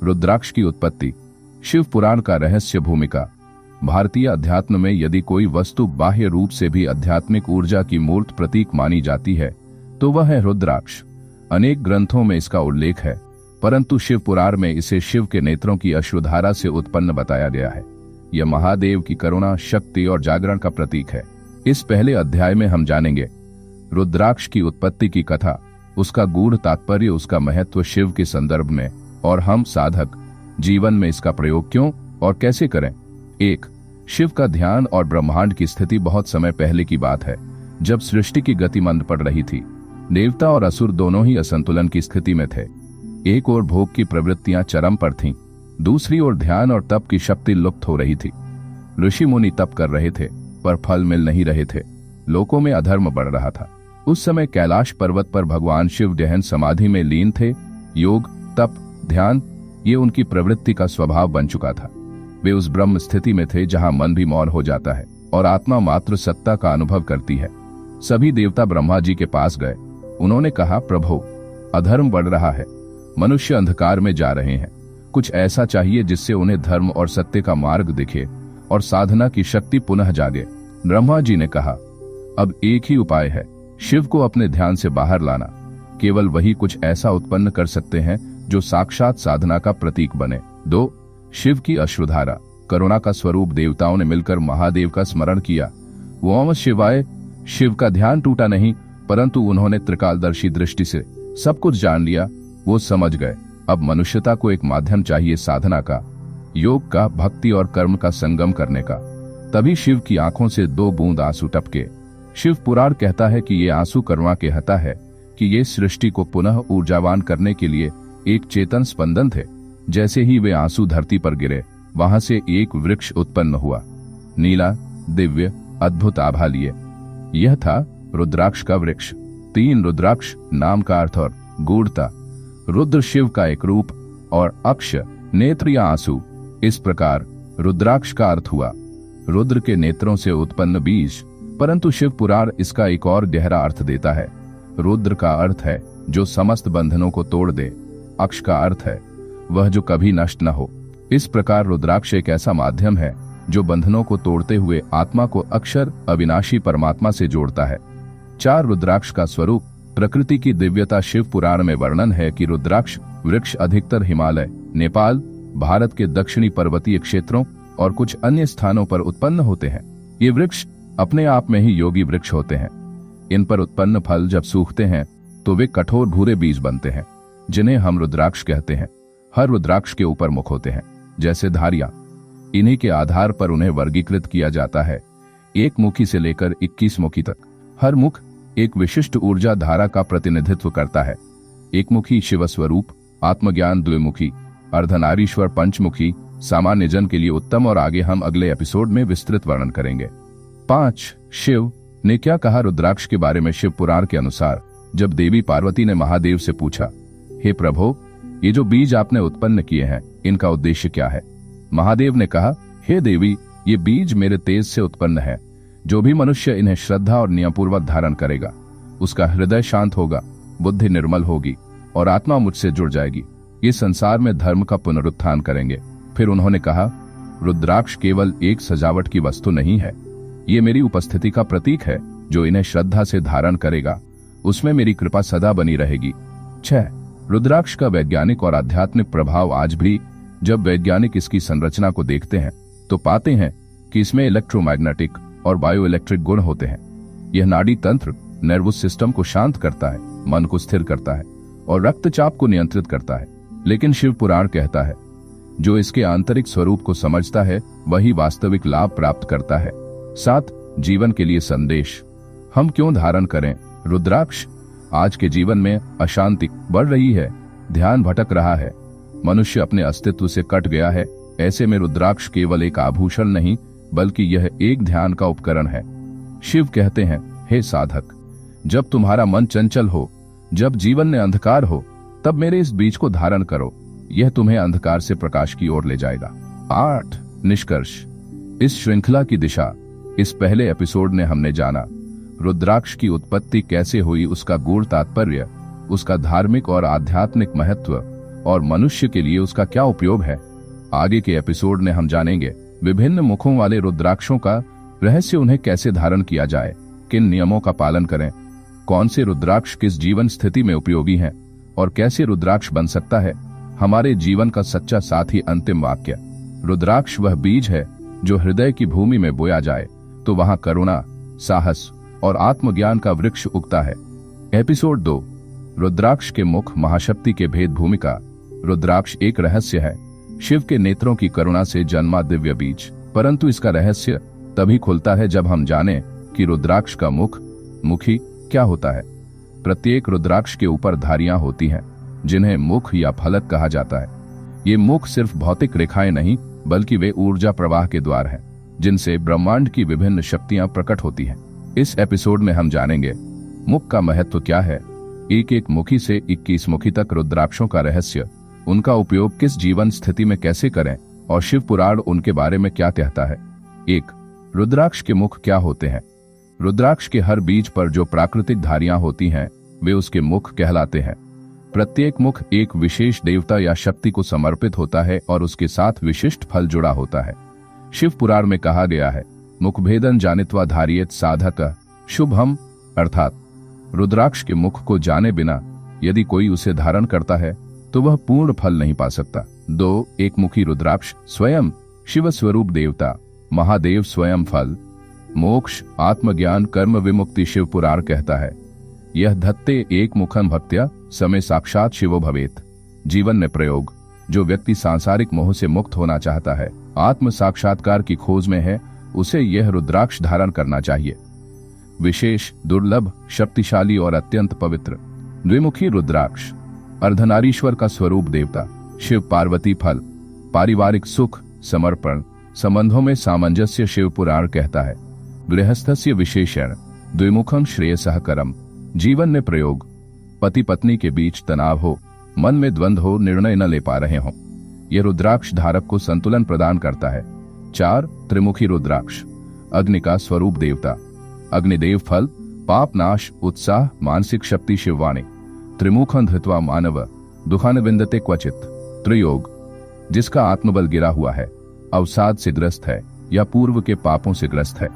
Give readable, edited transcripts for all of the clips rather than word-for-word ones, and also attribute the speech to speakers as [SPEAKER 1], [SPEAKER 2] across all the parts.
[SPEAKER 1] रुद्राक्ष की उत्पत्ति। शिव पुराण का रहस्य भूमिका। भारतीय अध्यात्म में यदि कोई वस्तु बाह्य रूप से भी आध्यात्मिक ऊर्जा की मूर्त प्रतीक मानी जाती है तो वह है रुद्राक्ष। अनेक ग्रंथों में इसका उल्लेख है, परंतु शिव पुराण में इसे शिव के नेत्रों की अश्रुधारा से उत्पन्न बताया गया है। यह महादेव की करुणा, शक्ति और जागरण का प्रतीक है। इस पहले अध्याय में हम जानेंगे रुद्राक्ष की उत्पत्ति की कथा, उसका गूढ़ तात्पर्य, उसका महत्व शिव के संदर्भ में, और हम साधक जीवन में इसका प्रयोग क्यों और कैसे करें। 1. शिव का ध्यान और ब्रह्मांड की स्थिति। बहुत समय पहले की बात है, जब सृष्टि की गति मंद पड़ रही थी। देवता और असुर दोनों ही असंतुलन की स्थिति में थे। एक ओर भोग की प्रवृत्तियां चरम पर थीं, दूसरी ओर ध्यान और तप की शक्ति लुप्त हो रही थी। ऋषि मुनि तप कर रहे थे पर फल मिल नहीं रहे थे। लोकों में अधर्म बढ़ रहा था। उस समय कैलाश पर्वत पर भगवान शिव गहन समाधि में लीन थे। योग, तप, ध्यान ये उनकी प्रवृत्ति का स्वभाव बन चुका था। वे उस ब्रह्म स्थिति में थे जहां मन भी मौन हो जाता है और आत्मा मात्र सत्ता का अनुभव करती है। सभी देवता ब्रह्मा जी के पास गए। उन्होंने कहा, प्रभु, अधर्म बढ़ रहा है, मनुष्य अंधकार में जा रहे हैं। कुछ ऐसा चाहिए जिससे उन्हें धर्म और सत्य का मार्ग दिखे और साधना की शक्ति पुनः जागे। ब्रह्मा जी ने कहा, अब एक ही उपाय है, शिव को अपने ध्यान से बाहर लाना। केवल वही कुछ ऐसा उत्पन्न कर सकते हैं जो साक्षात साधना का प्रतीक बने। 2. शिव की अश्रुधारा, करुणा का स्वरूप। देवताओं ने मिलकर महादेव का स्मरण किया। वो ओम शिवाय। शिव का ध्यान टूटा नहीं, परंतु उन्होंने त्रिकालदर्शी दृष्टि से सब कुछ जान लिया। वो समझ गए, अब मनुष्यता को एक माध्यम चाहिए साधना का, योग का, भक्ति और कर्म का संगम करने का। तभी शिव की आंखों से 2 बूंद आंसू टपके। शिव पुराण कहता है कि ये आंसू करुणा के हता है, कि ये सृष्टि को पुनः ऊर्जावान करने के लिए एक चेतन स्पंदन थे। जैसे ही वे आंसू धरती पर गिरे, वहां से एक वृक्ष उत्पन्न हुआ, नीला, दिव्य, अद्भुत आभा लिए। यह था रुद्राक्ष का वृक्ष। 3. रुद्राक्ष नाम का अर्थ और गूढ़ता। रुद्र शिव का एक रूप और अक्ष नेत्र या आंसू। इस प्रकार रुद्राक्ष का अर्थ हुआ रुद्र के नेत्रों से उत्पन्न बीज। परंतु शिव पुराण इसका एक और गहरा अर्थ देता है। रुद्र का अर्थ है जो समस्त बंधनों को तोड़ दे। अक्ष का अर्थ है वह जो कभी नष्ट न हो। इस प्रकार रुद्राक्ष एक ऐसा माध्यम है जो बंधनों को तोड़ते हुए आत्मा को अक्षर अविनाशी परमात्मा से जोड़ता है। 4. रुद्राक्ष का स्वरूप, प्रकृति की दिव्यता। शिव पुराण में वर्णन है कि रुद्राक्ष वृक्ष अधिकतर हिमालय, नेपाल, भारत के दक्षिणी पर्वतीय क्षेत्रों और कुछ अन्य स्थानों पर उत्पन्न होते हैं। ये वृक्ष अपने आप में ही योगी वृक्ष होते हैं। इन पर उत्पन्न फल जब सूखते हैं तो वे कठोर भूरे बीज बनते हैं, जिन्हें हम रुद्राक्ष कहते हैं। हर रुद्राक्ष के ऊपर मुख होते हैं, जैसे धारियां। इन्हीं के आधार पर उन्हें वर्गीकृत किया जाता है, 1 मुखी से लेकर 21 मुखी तक। हर मुख एक विशिष्ट ऊर्जा धारा का प्रतिनिधित्व करता है। 1 मुखी शिव स्वरूप, आत्मज्ञान द्विमुखी, अर्धनारीश्वर पंचमुखी, सामान्य जन के लिए उत्तम, और आगे हम अगले एपिसोड में विस्तृत वर्णन करेंगे। 5. शिव ने क्या कहा रुद्राक्ष के बारे में। शिव पुराण के अनुसार जब देवी पार्वती ने महादेव से पूछा, हे प्रभु, ये जो बीज आपने उत्पन्न किए हैं, इनका उद्देश्य क्या है। महादेव ने कहा, हे देवी, ये बीज मेरे तेज से उत्पन्न है। जो भी मनुष्य इन्हें श्रद्धा और नियमपूर्वक धारण करेगा, उसका हृदय शांत होगा, बुद्धि निर्मल होगी और आत्मा मुझसे जुड़ जाएगी। ये संसार में धर्म का पुनरुत्थान करेंगे। फिर उन्होंने कहा, रुद्राक्ष केवल एक सजावट की वस्तु नहीं है, ये मेरी उपस्थिति का प्रतीक है। जो इन्हें श्रद्धा से धारण करेगा, उसमें मेरी कृपा सदा बनी रहेगी। 6. रुद्राक्ष का वैज्ञानिक और आध्यात्मिक प्रभाव। आज भी जब वैज्ञानिक इसकी संरचना को देखते हैं तो पाते हैं कि इसमें इलेक्ट्रोमैग्नेटिक और बायो इलेक्ट्रिक गुण होते हैं। यह नाड़ी तंत्र, नर्वस सिस्टम को शांत करता है, मन को स्थिर करता है और रक्तचाप को नियंत्रित करता है। लेकिन शिव पुराण कहता है, जो इसके आंतरिक स्वरूप को समझता है वही वास्तविक लाभ प्राप्त करता है। 7. जीवन के लिए संदेश। हम क्यों धारण करें रुद्राक्ष। आज के जीवन में अशांति बढ़ रही है, ध्यान भटक रहा है, मनुष्य अपने अस्तित्व से कट गया है। ऐसे में रुद्राक्ष केवल एक आभूषण नहीं, बल्कि यह एक ध्यान का उपकरण है। शिव कहते हैं, हे साधक, जब तुम्हारा मन चंचल हो, जब जीवन में अंधकार हो, तब मेरे इस बीज को धारण करो। यह तुम्हें अंधकार से प्रकाश की ओर ले जाएगा। 8. निष्कर्ष। इस श्रृंखला की दिशा। इस पहले एपिसोड में हमने जाना रुद्राक्ष की उत्पत्ति कैसे हुई, उसका गूढ़ तात्पर्य, उसका धार्मिक और आध्यात्मिक महत्व, और मनुष्य के लिए उसका क्या उपयोग है। आगे के एपिसोड में हम जानेंगे विभिन्न मुखों वाले रुद्राक्षों का रहस्य, उन्हें कैसे धारण किया जाए, किन नियमों का पालन करें, कौन से रुद्राक्ष किस जीवन स्थिति में उपयोगी हैं और कैसे रुद्राक्ष बन सकता है हमारे जीवन का सच्चा साथी। अंतिम वाक्य, रुद्राक्ष वह बीज है जो हृदय की भूमि में बोया जाए तो वहां करुणा, साहस और आत्मज्ञान का वृक्ष उगता है। एपिसोड 2, रुद्राक्ष के मुख, महाशक्ति के भेद। भूमिका, रुद्राक्ष एक रहस्य है, शिव के नेत्रों की करुणा से जन्मा दिव्य बीज, परंतु इसका रहस्य तभी खुलता है जब हम जानें कि रुद्राक्ष का मुखी क्या होता है। प्रत्येक रुद्राक्ष के ऊपर धारियां होती हैं जिन्हें मुख या फलक कहा जाता है। ये मुख सिर्फ भौतिक रेखाएं नहीं बल्कि वे ऊर्जा प्रवाह के द्वार हैं जिनसे ब्रह्मांड की विभिन्न शक्तियां प्रकट होती हैं। इस एपिसोड में हम जानेंगे मुख का महत्व क्या है, एक मुखी से 21 मुखी तक रुद्राक्षों का रहस्य, उनका उपयोग किस जीवन स्थिति में कैसे करें और शिव पुराण उनके बारे में क्या कहता है। 1. रुद्राक्ष के मुख क्या होते हैं। रुद्राक्ष के हर बीज पर जो प्राकृतिक धारियां होती हैं वे उसके मुख कहलाते हैं। प्रत्येक मुख एक विशेष देवता या शक्ति को समर्पित होता है और उसके साथ विशिष्ट फल जुड़ा होता है। शिव पुराण में कहा गया है, मुखभेदन जानित्वा धारियेत साधक शुभम, अर्थात रुद्राक्ष के मुख को जाने बिना यदि कोई उसे धारण करता है तो वह पूर्ण फल नहीं पा सकता। 2. एक मुखी रुद्राक्ष स्वयं शिव स्वरूप देवता, महादेव स्वयं फल, मोक्ष, आत्मज्ञान, कर्म विमुक्ति शिव पुराण कहता है। यह धत्ते एक मुखम भक्त्या समय साक्षात शिवो भवेत। जीवन में प्रयोग, जो व्यक्ति सांसारिक मोह से मुक्त होना चाहता है, आत्म साक्षात्कार की खोज में है, उसे यह रुद्राक्ष धारण करना चाहिए। विशेष, दुर्लभ, शक्तिशाली और अत्यंत पवित्र। द्विमुखी रुद्राक्ष, अर्धनारीश्वर का स्वरूप देवता, शिव पार्वती फल, पारिवारिक सुख, समर्पण, संबंधों में सामंजस्य शिव पुराण कहता है। गृहस्थस्य विशेषण, द्विमुखम श्रेयसः करम। जीवन में प्रयोग, पति पत्नी के बीच तनाव हो, मन में द्वंद्व हो, निर्णय न ले पा रहे हों, यह रुद्राक्ष धारक को संतुलन प्रदान करता है। 4. त्रिमुखी रुद्राक्ष, अग्नि का स्वरूप देवता, अग्निदेव फल, पाप नाश, उत्साह, मानसिक शक्ति शिववाणी। त्रिमुखं धृत्वा मानव दुखान विंदते क्वचित। त्रियोग, जिसका आत्मबल गिरा हुआ है, अवसाद से ग्रस्त है या पूर्व के पापों से ग्रस्त है,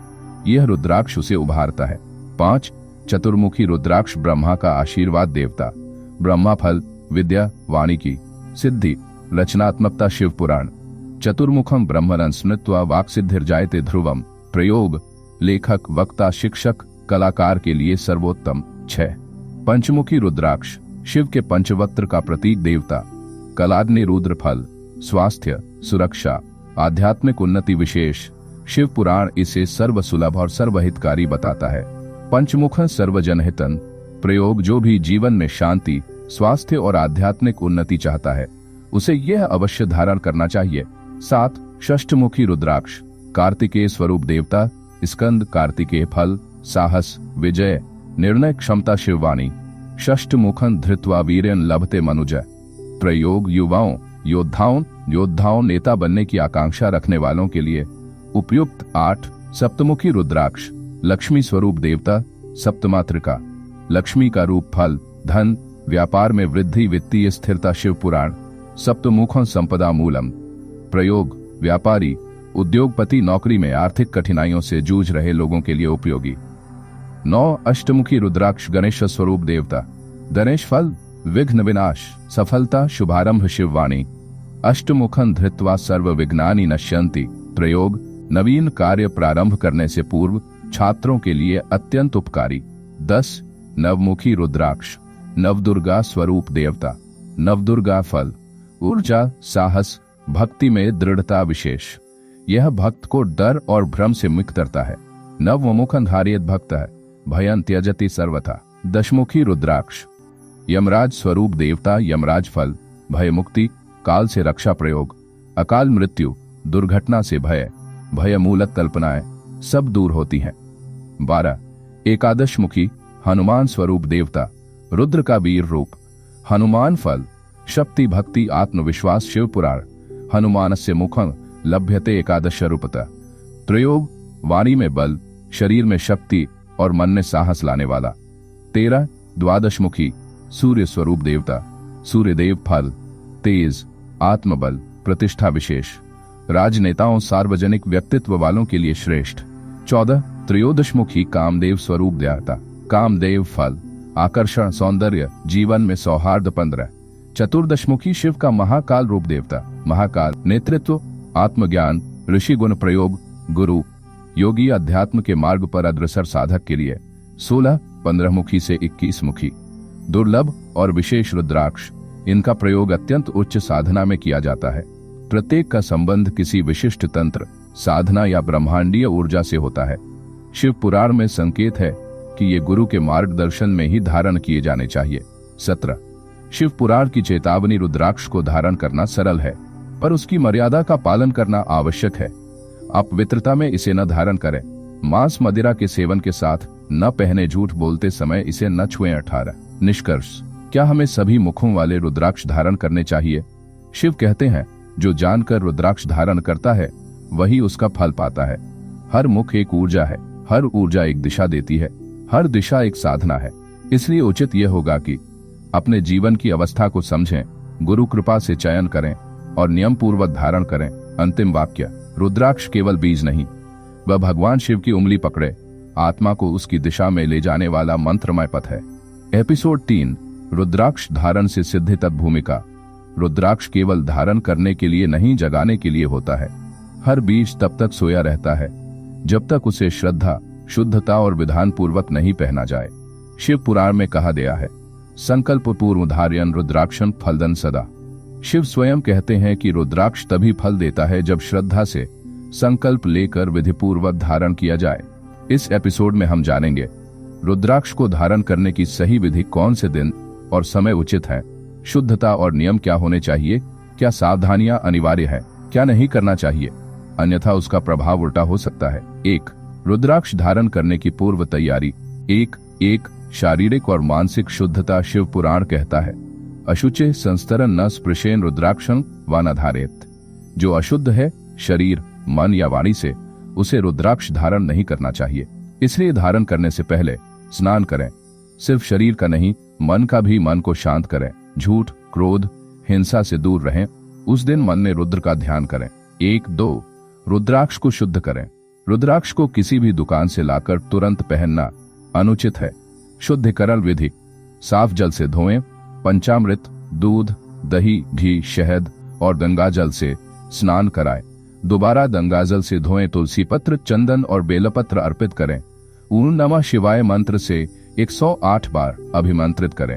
[SPEAKER 1] यह रुद्राक्ष उसे उभारता है। 5. चतुर्मुखी रुद्राक्ष, ब्रह्मा का आशीर्वाद देवता, ब्रह्मा फल, विद्या, वाणी की सिद्धि, रचनात्मकता शिव पुराण। चतुर्मुखम ब्रह्मणं स्मृत्वा वाक्सिद्धिर्जायते ध्रुवम। प्रयोग, लेखक, वक्ता, शिक्षक, कलाकार के लिए सर्वोत्तम। 6. पंचमुखी रुद्राक्ष, शिव के पंचवक्त्र का प्रतीक देवता, कलाग्नि रुद्र फल, स्वास्थ्य, सुरक्षा, आध्यात्मिक उन्नति विशेष। शिव पुराण इसे सर्वसुलभ और सर्वहितकारी बताता है। पंचमुख सर्वजनहितन। प्रयोग, जो भी जीवन में शांति, स्वास्थ्य और आध्यात्मिक उन्नति चाहता है उसे यह अवश्य धारण करना चाहिए। 7. षष्ठमुखी रुद्राक्ष, कार्तिकेय स्वरूप देवता, स्कंद, कार्तिकेय फल, साहस, विजय, निर्णय क्षमता शिववाणी। षष्ठमुखं धृत्वा वीर्यं लभते मनुजय। प्रयोग, युवाओं, योद्धाओं, नेता बनने की आकांक्षा रखने वालों के लिए उपयुक्त। 8. सप्तमुखी रुद्राक्ष, लक्ष्मी स्वरूप देवता, सप्तमात्रिका, लक्ष्मी का रूप फल, धन, व्यापार में वृद्धि, वित्तीय स्थिरता शिव पुराण। सप्तमुखं संपदा मूलम। प्रयोग, व्यापारी, उद्योगपति, नौकरी में आर्थिक कठिनाइयों से जूझ रहे लोगों के लिए उपयोगी। 9. अष्टमुखी रुद्राक्ष, गणेश स्वरूप देवता, गणेश फल, विघ्न विनाश, सफलता, शुभारंभ शिववाणी। अष्टमुखं धृत्वा सर्व विघ्नानि नश्यन्ति। प्रयोग, नवीन कार्य प्रारंभ करने से पूर्व छात्रों के लिए अत्यंत उपकारी। 10. नवमुखी रुद्राक्ष, नवदुर्गा स्वरूप देवता, नवदुर्गा फल, ऊर्जा, साहस, भक्ति में दृढ़ता विशेष। यह भक्त को डर और भ्रम से मुक्त करता है। नवमुखं धारयेत भक्त है, भयं त्यजति सर्वथा। 10मुखी रुद्राक्ष, यमराज स्वरूप देवता, यमराज फल, भय मुक्ति, काल से रक्षा। प्रयोग, अकाल मृत्यु, दुर्घटना से भय मूलक कल्पनाएं सब दूर होती हैं। 12. एकादश मुखी, हनुमान स्वरूप देवता, रुद्र का वीर रूप, हनुमान फल, शक्ति, भक्ति, आत्मविश्वास शिव पुराण। हनुमानस्य मुखं लभ्यते एकादश रूपता। प्रयोग, वाणी में बल, शरीर में शक्ति और मन में साहस लाने वाला। 13. द्वादश मुखी, सूर्य स्वरूप देवता, सूर्यदेव फल, तेज, आत्मबल, प्रतिष्ठा विशेष, राजनेताओं सार्वजनिक व्यक्तित्व वालों के लिए श्रेष्ठ। 14 त्रयोदशमुखी कामदेव स्वरूप देवता, कामदेव फल, आकर्षण, सौंदर्य, जीवन में सौहार्द। 15 चतुर्दशमुखी शिव का महाकाल रूप देवता, महाकाल, नेतृत्व, आत्मज्ञान, ऋषि गुण प्रयोग, गुरु, योगी, अध्यात्म के मार्ग पर अग्रसर साधक के लिए। 16 15 मुखी से 21 मुखी, दुर्लभ और विशेष रुद्राक्ष, इनका प्रयोग अत्यंत उच्च साधना में किया जाता है। प्रत्येक का संबंध किसी विशिष्ट तंत्र, साधना या ब्रह्मांडीय ऊर्जा से होता है। शिव पुराण में संकेत है कि ये गुरु के मार्गदर्शन में ही धारण किए जाने चाहिए। 17 शिव पुराण की चेतावनी, रुद्राक्ष को धारण करना सरल है, पर उसकी मर्यादा का पालन करना आवश्यक है। अपवित्रता में इसे न धारण करें, मांस मदिरा के सेवन के साथ न पहने, झूठ बोलते समय इसे न छुएं। 18 निष्कर्ष, क्या हमें सभी मुखों वाले रुद्राक्ष धारण करने चाहिए? शिव कहते हैं, जो जानकर रुद्राक्ष धारण करता है वही उसका फल पाता है। हर मुख एक ऊर्जा है, हर ऊर्जा एक दिशा देती है, हर दिशा एक साधना है। इसलिए उचित यह होगा कि अपने जीवन की अवस्था को समझें, गुरु कृपा से चयन करें और नियम पूर्वक धारण करें। अंतिम वाक्य, रुद्राक्ष केवल बीज नहीं, वह भगवान शिव की उंगली पकड़े आत्मा को उसकी दिशा में ले जाने वाला मंत्रमय पथ है। एपिसोड 3 रुद्राक्ष धारण से सिद्धि तक भूमिका। रुद्राक्ष केवल धारण करने के लिए नहीं, जगाने के लिए होता है। हर बीज तब तक सोया रहता है जब तक उसे श्रद्धा, शुद्धता और विधान पूर्वक नहीं पहना जाए। शिव पुराण में कहा गया है, संकल्प पूर्व धार्यन रुद्राक्षन फलदन सदा। शिव स्वयं कहते हैं कि रुद्राक्ष तभी फल देता है जब श्रद्धा से संकल्प लेकर विधिपूर्वक धारण किया जाए। इस एपिसोड में हम जानेंगे रुद्राक्ष को धारण करने की सही विधि, कौन से दिन और समय उचित है, शुद्धता और नियम क्या होने चाहिए, क्या सावधानियां अनिवार्य है, क्या नहीं करना चाहिए, अन्यथा उसका प्रभाव उल्टा हो सकता है। 1 रुद्राक्ष धारण करने की पूर्व तैयारी। 1 शारीरिक और मानसिक शुद्धता। शिव पुराण कहता है, अशुचे संस्तरन न स्पृशेन रुद्राक्षं व न धारेत। जो अशुद्ध है शरीर, मन या वाणी से, उसे रुद्राक्ष धारण नहीं करना चाहिए। इसलिए धारण करने से पहले स्नान करें। सिर्फ शरीर का नहीं, मन का भी, मन को शांत करें। झूठ, क्रोध, हिंसा से दूर रहें। उस दिन मन में रुद्र का ध्यान करें। 2 रुद्राक्ष को शुद्ध करें। रुद्राक्ष को किसी भी दुकान से लाकर तुरंत पहनना अनुचित है। शुद्धिकरण विधि, साफ जल से धोएं, पंचामृत, दूध, दही, घी, शहद और गंगाजल से स्नान कराएं। दोबारा गंगाजल से धोएं। तुलसी पत्र, चंदन और बेलपत्र अर्पित करें। ओम नमः शिवाय मंत्र से 108 बार अभिमंत्रित करें।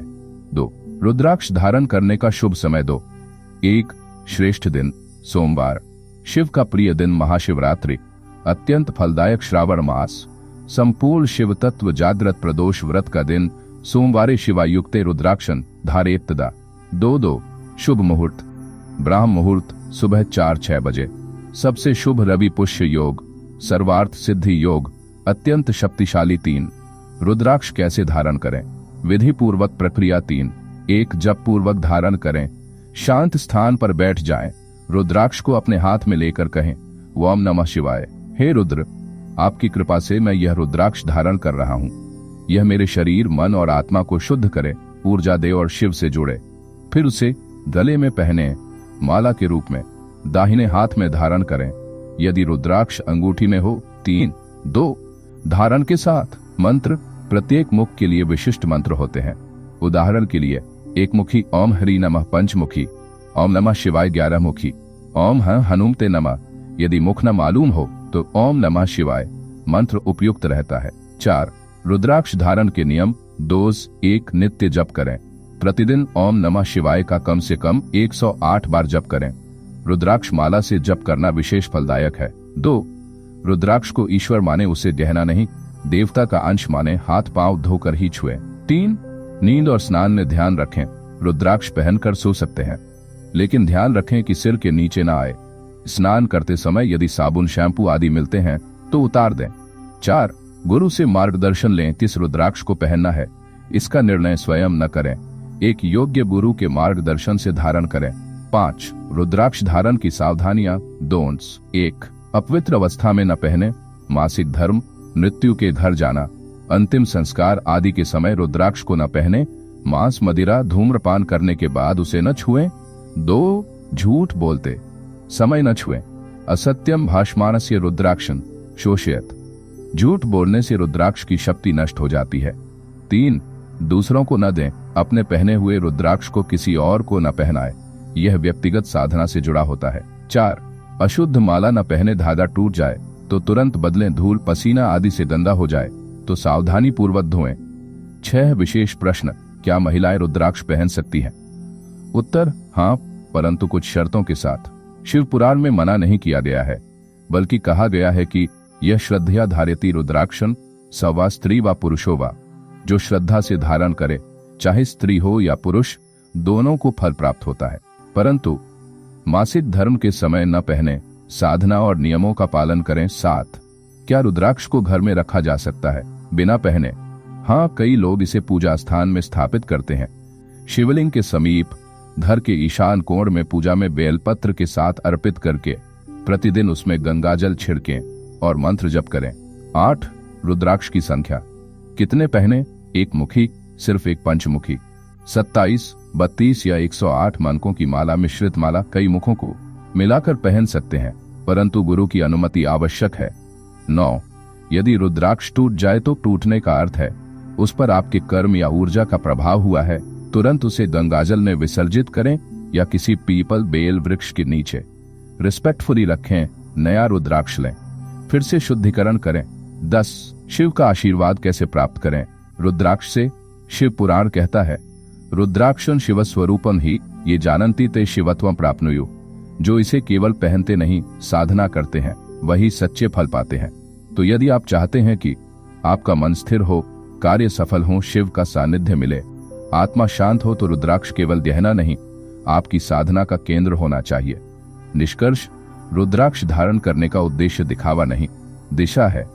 [SPEAKER 1] 2 रुद्राक्ष धारण करने का शुभ समय। 1 श्रेष्ठ दिन सोमवार, शिव का प्रिय दिन महाशिवरात्रि, अत्यंत फलदायक श्रावण मास, संपूर्ण शिव तत्व जागृत प्रदोष व्रत का दिन सोमवारे शिवायुक्ते रुद्राक्षन धारेत तदा। 2 शुभ मुहूर्त, ब्राह्म मुहूर्त सुबह 4-6 बजे। सबसे शुभ रवि पुष्य योग, सर्वार्थ सिद्धि योग, अत्यंत शक्तिशाली। 3 रुद्राक्ष कैसे धारण करें, विधि पूर्वक प्रक्रिया। 1 जप पूर्वक धारण करें। शांत स्थान पर बैठ जाएं। रुद्राक्ष को अपने हाथ में लेकर कहें, ओम नमः शिवाय। हे रुद्र, आपकी कृपा से मैं यह रुद्राक्ष धारण कर रहा हूँ। यह मेरे शरीर, मन और आत्मा को शुद्ध करे, ऊर्जा दे और शिव से जुड़े। फिर उसे गले में पहने, माला के रूप में दाहिने हाथ में धारण करें। यदि रुद्राक्ष अंगूठी में हो। 2 धारण के साथ मंत्र। प्रत्येक मुख के लिए विशिष्ट मंत्र होते हैं। उदाहरण के लिए, एक मुखी ओम हरि नमः, पंचमुखी ओम नमः शिवाय, 11 मुखी ओम हनुमते नमः। यदि मुख न मालूम हो तो ओम नमः शिवाय मंत्र उपयुक्त रहता है। 4 रुद्राक्ष धारण के नियम। 1 नित्य जप करें। प्रतिदिन ओम नमः शिवाय का कम से कम 108 बार जप करें। रुद्राक्ष माला से जप करना विशेष फलदायक है। 2 रुद्राक्ष को ईश्वर माने, उसे गहना नहीं, देवता का अंश माने, हाथ पांव धोकर ही छुएं। 3 नींद और स्नान में ध्यान रखें। रुद्राक्ष पहनकर सो सकते हैं, लेकिन ध्यान रखें कि सिर के नीचे ना आए। स्नान करते समय यदि साबुन, शैम्पू आदि मिलते हैं तो उतार दें। 4 गुरु से मार्गदर्शन लें, किस रुद्राक्ष को पहनना है इसका निर्णय स्वयं न करें, एक योग्य गुरु के मार्गदर्शन से धारण करें। 5 रुद्राक्ष धारण की सावधानियां, डोंट्स। 1 अपवित्र अवस्था में न पहने। मासिक धर्म, मृत्यु के घर जाना, अंतिम संस्कार आदि के समय रुद्राक्ष को न पहने। मांस, मदिरा, धूम्रपान करने के बाद उसे न छुएं। 2. झूठ बोलते समय न छुएं। असत्यम भाषमानस्य रुद्राक्षं शोषयत। झूठ बोलने से रुद्राक्ष की शक्ति नष्ट हो जाती है। 3. दूसरों को न दें, अपने पहने हुए रुद्राक्ष को किसी और को न पहनाए, यह व्यक्तिगत साधना से जुड़ा होता है। 4. अशुद्ध माला न पहने, धागा टूट जाए तो तुरंत बदलें, धूल पसीना आदि से गंदा हो जाए तो सावधानी पूर्वक धोएं। 6. विशेष प्रश्न, क्या महिलाएं रुद्राक्ष पहन सकती हैं? उत्तर, हाँ, परंतु कुछ शर्तों के साथ। शिव पुराण में मना नहीं किया गया है, बल्कि कहा गया है कि यह श्रद्धया धारयति रुद्राक्षं स वा स्त्री व पुरुषो वा। जो श्रद्धा से धारण करे, चाहे स्त्री हो या पुरुष, दोनों को फल प्राप्त होता है। परंतु मासिक धर्म के समय न पहने, साधना और नियमों का पालन करें। 7. क्या रुद्राक्ष को घर में रखा जा सकता है बिना पहने? हाँ, कई लोग इसे पूजा स्थान में स्थापित करते हैं। शिवलिंग के समीप, घर के ईशान कोण में पूजा में बेलपत्र के साथ अर्पित करके प्रतिदिन उसमें गंगाजल छिड़कें और मंत्र जप करें। 8. रुद्राक्ष की संख्या कितने पहने? एक मुखी, सिर्फ एक पंचमुखी। 27, 32 या 108 मनकों की माला, मिश्रित माला, कई मुखों को मिलाकर पहन सकते हैं, परंतु गुरु की अनुमति आवश्यक है। 9. यदि रुद्राक्ष टूट जाए तो टूटने का अर्थ है उस पर आपके कर्म या ऊर्जा का प्रभाव हुआ है। तुरंत उसे गंगाजल में विसर्जित करें या किसी पीपल बेल वृक्ष के नीचे रिस्पेक्टफुली रखें। नया रुद्राक्ष लें, फिर से शुद्धिकरण करें। 10. शिव का आशीर्वाद कैसे प्राप्त करें? रुद्राक्ष से। शिव पुराण कहता है, रुद्राक्षं शिव स्वरूपम ही ये जानन्ति ते शिवत्वं प्राप्नुयु। जो इसे केवल पहनते नहीं, साधना करते हैं, वही सच्चे फल पाते हैं। तो यदि आप चाहते हैं कि आपका मन स्थिर हो, कार्य सफल हो, शिव का सानिध्य मिले, आत्मा शांत हो, तो रुद्राक्ष केवल गहना नहीं, आपकी साधना का केंद्र होना चाहिए। निष्कर्ष, रुद्राक्ष धारण करने का उद्देश्य दिखावा नहीं, दिशा है।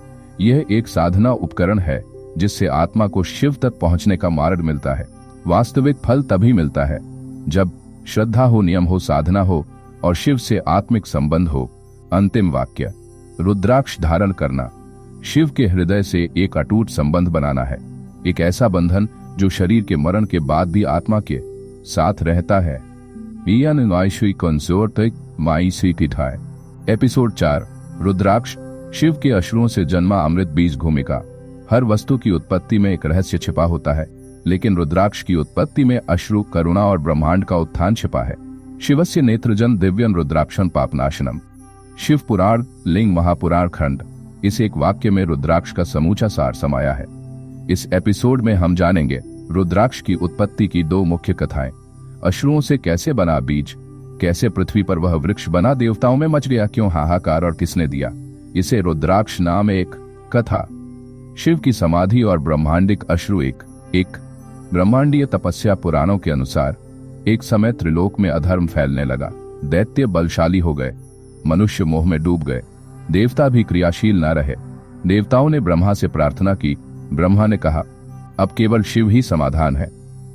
[SPEAKER 1] यह एक साधना उपकरण है जिससे आत्मा को शिव तक पहुंचने का मार्ग मिलता है। वास्तविक फल तभी मिलता है जब श्रद्धा हो, नियम हो, साधना हो और शिव से आत्मिक संबंध हो। अंतिम वाक्य, रुद्राक्ष धारण करना शिव के हृदय से एक अटूट संबंध बनाना है, एक ऐसा बंधन जो शरीर के मरण के बाद भी आत्मा के साथ रहता है। एपिसोड 4, रुद्राक्ष, शिव के अश्रुओं से जन्मा अमृत बीज भूमिका। हर वस्तु की उत्पत्ति में एक रहस्य छिपा होता है, लेकिन रुद्राक्ष की उत्पत्ति में अश्रु, करुणा और ब्रह्मांड का उत्थान छिपा है। शिवस्य नेत्रजन दिव्यं रुद्राक्षं पापनाशनम। शिव पुराण लिंग महापुराण खंड। इस एक वाक्य में रुद्राक्ष का समूचा सार समाया है। इस एपिसोड में हम जानेंगे रुद्राक्ष की उत्पत्ति की 2 मुख्य कथाएं। अश्रुओं से कैसे बना बीज, कैसे पृथ्वी पर वह वृक्ष बना, देवताओं में मच गया क्यों हाहाकार और किसने दिया इसे रुद्राक्ष नाम। एक कथा, शिव की समाधि और ब्रह्मांडिक अश्रु। एक ब्रह्मांडीय तपस्या पुराणों के अनुसार एक समय त्रिलोक में अधर्म फैलने लगा। दैत्य बलशाली हो गए, मनुष्य मोह में डूब गए, देवता भी क्रियाशील न रहे। देवताओं ने ब्रह्मा से प्रार्थना की। ब्रह्मा ने कहा, अब केवल शिव ही समाधान है।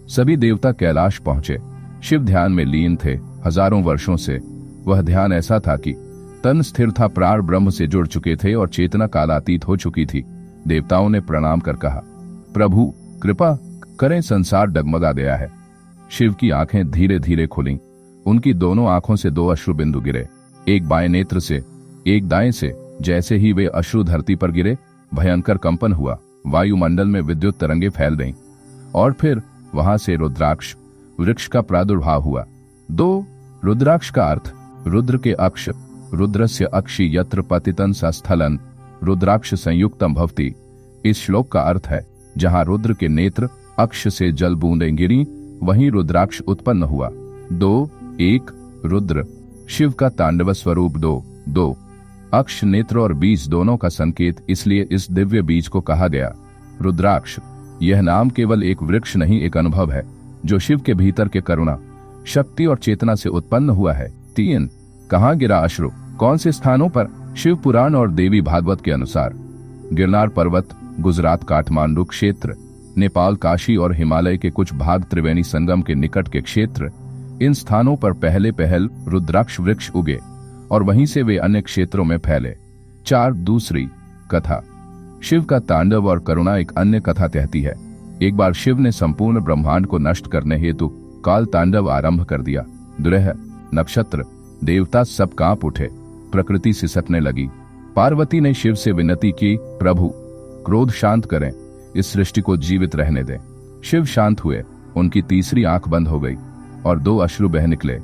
[SPEAKER 1] सभी देवता कैलाश पहुंचे। शिव ध्यान में लीन थे। हजारों वर्षों से वह ध्यान ऐसा था कि तन स्थिर था, प्राण ब्रह्म से जुड़ चुके थे और चेतना कालातीत हो चुकी थी। देवताओं ने प्रणाम कर कहा, प्रभु कृपा करें, संसार डगमगा गया है। शिव की आंखें धीरे धीरे खुलीं। उनकी दोनों आंखों से 2 अश्रु बिंदु गिरे, एक बाएं नेत्र से, एक दाएं से। जैसे ही वे अश्रु धरती पर गिरे, भयंकर कंपन हुआ, वायुमंडल में विद्युत तरंगे फैल गईं और फिर वहां से रुद्राक्ष वृक्ष का प्रादुर्भाव हुआ। 2. रुद्राक्ष का अर्थ, रुद्र के अक्ष, रुद्रस्य अक्षि यत्र पतितं सस्थलन रुद्राक्ष संयुक्तम भवति। इस श्लोक का अर्थ है, जहां रुद्र के नेत्र अक्ष से जल बूंदें गिरी, वहीं रुद्राक्ष उत्पन्न हुआ। 2. 1. रुद्र, शिव का तांडव स्वरूप। 2. अक्ष, नेत्र और बीज दोनों का संकेत, इसलिए इस दिव्य बीज को कहा गया रुद्राक्ष। यह नाम केवल एक वृक्ष नहीं, एक अनुभव है जो शिव के भीतर के करुणा, शक्ति और चेतना से उत्पन्न हुआ है। 3. कहाँ गिरा अश्रु, कौन से स्थानों पर? शिव पुराण और देवी भागवत के अनुसार गिरनार पर्वत, गुजरात काठमांडू क्षेत्र, नेपाल काशी और हिमालय के कुछ भाग, त्रिवेणी संगम के निकट के क्षेत्र, इन स्थानों पर पहल रुद्राक्ष वृक्ष उगे और वहीं से वे अन्य क्षेत्रों में फैले। 4. दूसरी कथा, शिव का तांडव और करुणा। एक अन्य कथा कहती है, एक बार शिव ने संपूर्ण ब्रह्मांड को नष्ट करने हेतु काल तांडव आरंभ कर दिया। ग्रह, नक्षत्र, देवता सब कांप उठे। प्रकृति सिसकने लगी। पार्वती ने शिव से विनती की, प्रभु क्रोध शांत करें, इस सृष्टि को जीवित रहने दें। शिव शांत हुए। उनकी तीसरी आंख बंद हो गई और 2 अश्रु बह निकले।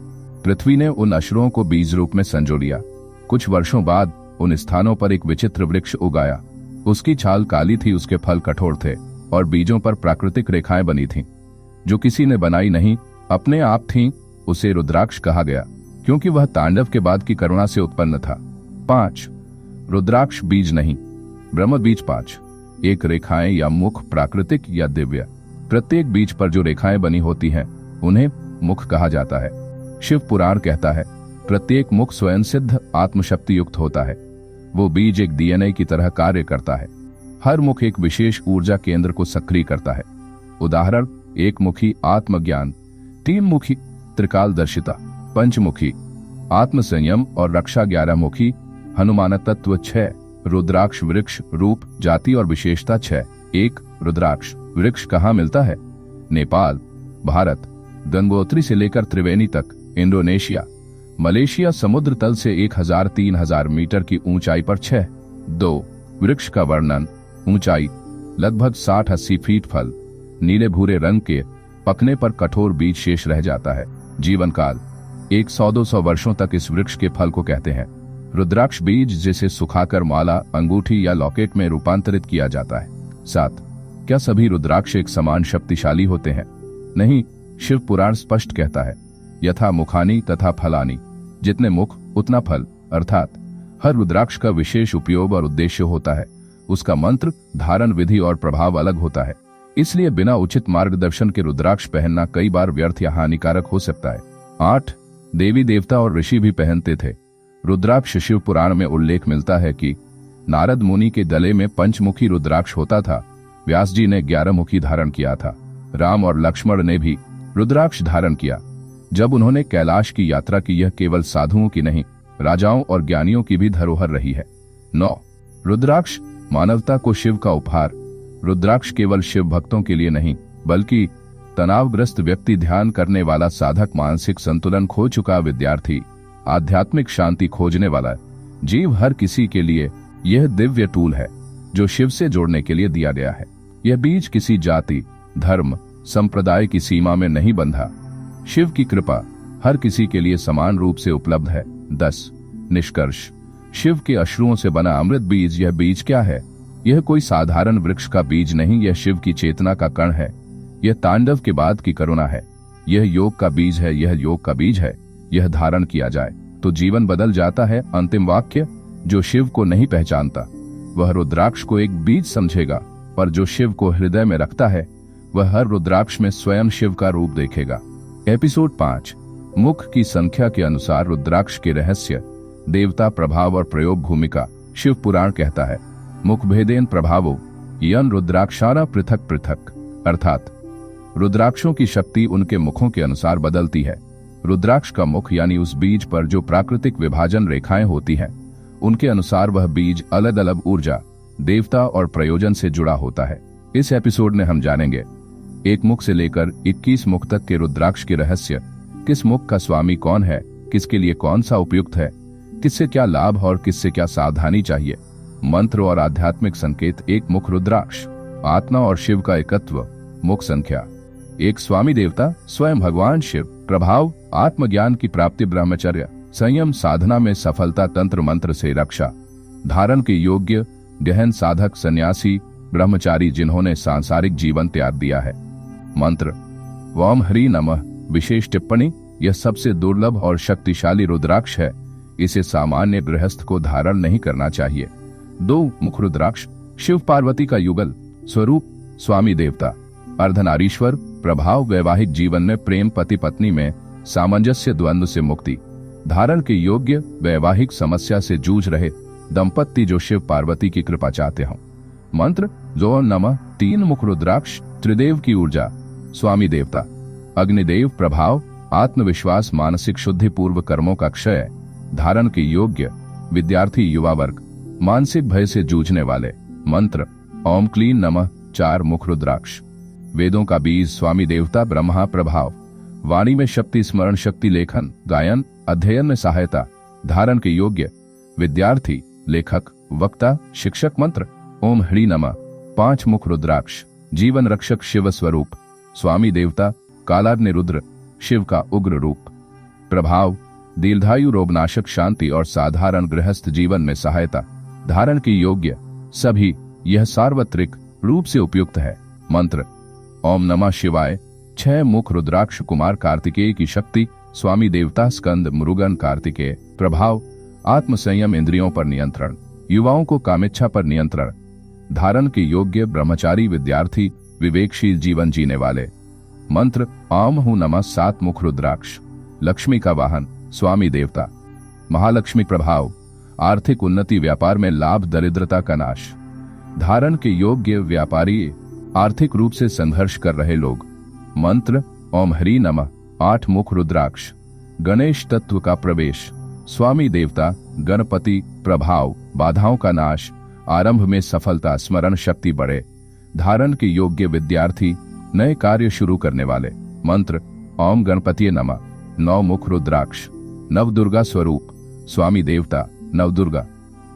[SPEAKER 1] पृथ्वी ने उन अश्रुओं को बीज रूप में संजो लिया। कुछ वर्षों बाद उन स्थानों पर एक विचित्र वृक्ष उगाया। उसकी छाल काली थी, उसके फल कठोर थे और बीजों पर प्राकृतिक रेखाएं बनी थीं, जो किसी ने बनाई नहीं, अपने आप थीं। उसे रुद्राक्ष कहा गया क्योंकि वह तांडव के बाद की करुणा से उत्पन्न था। 5 रुद्राक्ष बीज नहीं, ब्रह्म बीज। 5 एक रेखाएं या मुख, प्राकृतिक या दिव्य। प्रत्येक बीज पर जो रेखाएं बनी होती हैं उन्हें मुख कहा जाता है। शिव पुराण कहता है प्रत्येक मुख स्वयं सिद्ध आत्मशक्ति युक्त होता है। वो बीज एक डीएनए की तरह कार्य करता है। हर मुख एक विशेष ऊर्जा केंद्र को सक्रिय करता है। उदाहरण, एक मुखी आत्मज्ञान, 3 मुखी त्रिकालदर्शिता, पंचमुखी आत्मसंयम और रक्षा, 11 मुखी हनुमान तत्व। 6 रुद्राक्ष वृक्ष, रूप, जाति और विशेषता। 6 एक रुद्राक्ष वृक्ष कहाँ मिलता है? नेपाल, भारत, गंगोत्री से लेकर त्रिवेणी तक, इंडोनेशिया, मलेशिया, समुद्र तल से 1000-3000 मीटर की ऊंचाई पर। 6 2 वृक्ष का वर्णन, ऊंचाई लगभग 60-80 फीट, फल नीले भूरे रंग के, पकने पर कठोर बीज शेष रह जाता है। जीवन काल 100-200 वर्षों तक इस वृक्ष के फल को कहते हैं। रुद्राक्ष बीज जिसे सुखाकर माला, अंगूठी या लॉकेट में रूपांतरित किया जाता है। 7 क्या सभी रुद्राक्ष एक समान शक्तिशाली होते हैं? नहीं, शिव पुराण स्पष्ट कहता है यथा मुखानी तथा फलानी, जितने मुख उतना फल, अर्थात हर रुद्राक्ष का विशेष उपयोग और उद्देश्य होता है। उसका मंत्र, धारण विधि और प्रभाव अलग होता है। इसलिए बिना उचित मार्गदर्शन के रुद्राक्ष पहनना कई बार व्यर्थ या हानिकारक हो सकता है। 8 देवी देवता और ऋषि भी पहनते थे। रुद्राक्ष शिव पुराण में उल्लेख मिलता है कि नारद मुनि के गले में पंचमुखी रुद्राक्ष होता था। व्यास जी ने 11 मुखी धारण किया था। राम और लक्ष्मण ने भी रुद्राक्ष धारण किया जब उन्होंने कैलाश की यात्रा की। यह केवल साधुओं की नहीं, राजाओं और ज्ञानियों की भी धरोहर रही है। 9 रुद्राक्ष मानवता को शिव का उपहार। रुद्राक्ष केवल शिव भक्तों के लिए नहीं, बल्कि तनावग्रस्त व्यक्ति, ध्यान करने वाला साधक, मानसिक संतुलन खो चुका विद्यार्थी, आध्यात्मिक शांति खोजने वाला जीव, हर किसी के लिए यह दिव्य टूल है जो शिव से जोड़ने के लिए दिया गया है। यह बीज किसी जाति, धर्म, संप्रदाय की सीमा में नहीं बंधा। शिव की कृपा हर किसी के लिए समान रूप से उपलब्ध है। 10 निष्कर्ष, शिव के अश्रुओं से बना अमृत बीज। यह बीज क्या है? यह कोई साधारण वृक्ष का बीज नहीं, यह शिव की चेतना का कण है। यह तांडव के बाद की करुणा है। यह योग का बीज है। यह योग का बीज है। यह धारण किया जाए तो जीवन बदल जाता है। अंतिम वाक्य, जो शिव को नहीं पहचानता वह रुद्राक्ष को एक बीज समझेगा, पर जो शिव को हृदय में रखता है वह हर रुद्राक्ष में स्वयं शिव का रूप देखेगा। एपिसोड 5 मुख की संख्या के अनुसार रुद्राक्ष के रहस्य, देवता, प्रभाव और प्रयोग भूमिका। शिव पुराण कहता है मुख भेदेन प्रभावो यन रुद्राक्षारा पृथक पृथक, अर्थात रुद्राक्षों की शक्ति उनके मुखों के अनुसार बदलती है। रुद्राक्ष का मुख यानी उस बीज पर जो प्राकृतिक विभाजन रेखाएं होती हैं, उनके अनुसार वह बीज अलग अलग ऊर्जा, देवता और प्रयोजन से जुड़ा होता है। इस एपिसोड में हम जानेंगे 1 मुख से लेकर 21 मुख तक के रुद्राक्ष के रहस्य। किस मुख का स्वामी कौन है, किसके लिए कौन सा उपयुक्त है, किससे क्या लाभ और किससे क्या सावधानी चाहिए। मंत्र और आध्यात्मिक संकेत। 1 मुख रुद्राक्ष, आत्मा और शिव का एकत्व। मुख संख्या 1 स्वामी देवता, स्वयं भगवान शिव। प्रभाव, आत्मज्ञान की प्राप्ति, ब्रह्मचर्य, संयम, साधना में सफलता, तंत्र मंत्र से रक्षा। धारण के योग्य, गहन साधक, सन्यासी, ब्रह्मचारी जिन्होंने सांसारिक जीवन त्याग दिया है। मंत्र ओम हरि नमः। विशेष टिप्पणी, यह सबसे दुर्लभ और शक्तिशाली रुद्राक्ष है। इसे सामान्य गृहस्थ को धारण नहीं करना चाहिए। 2 मुख रुद्राक्ष, शिव पार्वती का युगल। स्वरूप स्वामी देवता, अर्धनारीश्वर। प्रभाव, वैवाहिक जीवन में प्रेम, पति पत्नी में सामंजस्य, द्वंद्व से मुक्ति। धारण के योग्य, वैवाहिक समस्या से जूझ रहे दंपत्ति जो शिव पार्वती की कृपा चाहते हों। मंत्र जो नमः। 3 मुख रुद्राक्ष, त्रिदेव की ऊर्जा। स्वामी देवता अग्निदेव। प्रभाव, आत्मविश्वास, मानसिक शुद्धि, पूर्व कर्मों का क्षय। धारण के योग्य, विद्यार्थी, युवा वर्ग, मानसिक भय से जूझने वाले। मंत्र ओम क्लीन नमः। 4 मुख रुद्राक्ष, वेदों का बीज। स्वामी देवता ब्रह्मा। प्रभाव, वाणी में शक्ति, स्मरण शक्ति, लेखन, गायन, अध्ययन में सहायता, धारण के योग्य, विद्यार्थी, लेखक, वक्ता, शिक्षक। मंत्र ओम ह्री नमः। 5 मुख रुद्राक्ष, जीवन रक्षक शिव स्वरूप, स्वामी देवता, कालाग्नि रुद्र, शिव का उग्र रूप। प्रभाव दीर्घायु, रोगनाशक, शांति और साधारण गृहस्थ जीवन में सहायता, धारण के योग्य, सभी। यह सार्वत्रिक रूप से उपयुक्त है। मंत्र ओम नमः शिवाय। 6 मुख रुद्राक्ष, कुमार कार्तिकेय की शक्ति, स्वामी देवता, स्कंद मुरुगन कार्तिकेय। प्रभाव आत्म संयम, इंद्रियों पर नियंत्रण, युवाओं को कामेच्छा पर नियंत्रण, धारण के योग्य, ब्रह्मचारी, विद्यार्थी, विवेकशील जीवन जीने वाले। मंत्र ओम हूं नमः। 7 मुख रुद्राक्ष, लक्ष्मी का वाहन, स्वामी देवता, महालक्ष्मी। प्रभाव आर्थिक उन्नति, व्यापार में लाभ, दरिद्रता का नाश, धारण के योग्य, व्यापारी, आर्थिक रूप से संघर्ष कर रहे लोग। मंत्र ओम ह्री नमः। 8 मुख रुद्राक्ष, गणेश तत्व का प्रवेश, स्वामी देवता, गणपति। प्रभाव बाधाओं का नाश, आरंभ में सफलता, स्मरण शक्ति बढ़े, धारण के योग्य, विद्यार्थी, नए कार्य शुरू करने वाले। मंत्र ओम गणपतिये नमः। 9 मुख रुद्राक्ष, नवदुर्गा स्वरूप, स्वामी देवता, नवदुर्गा।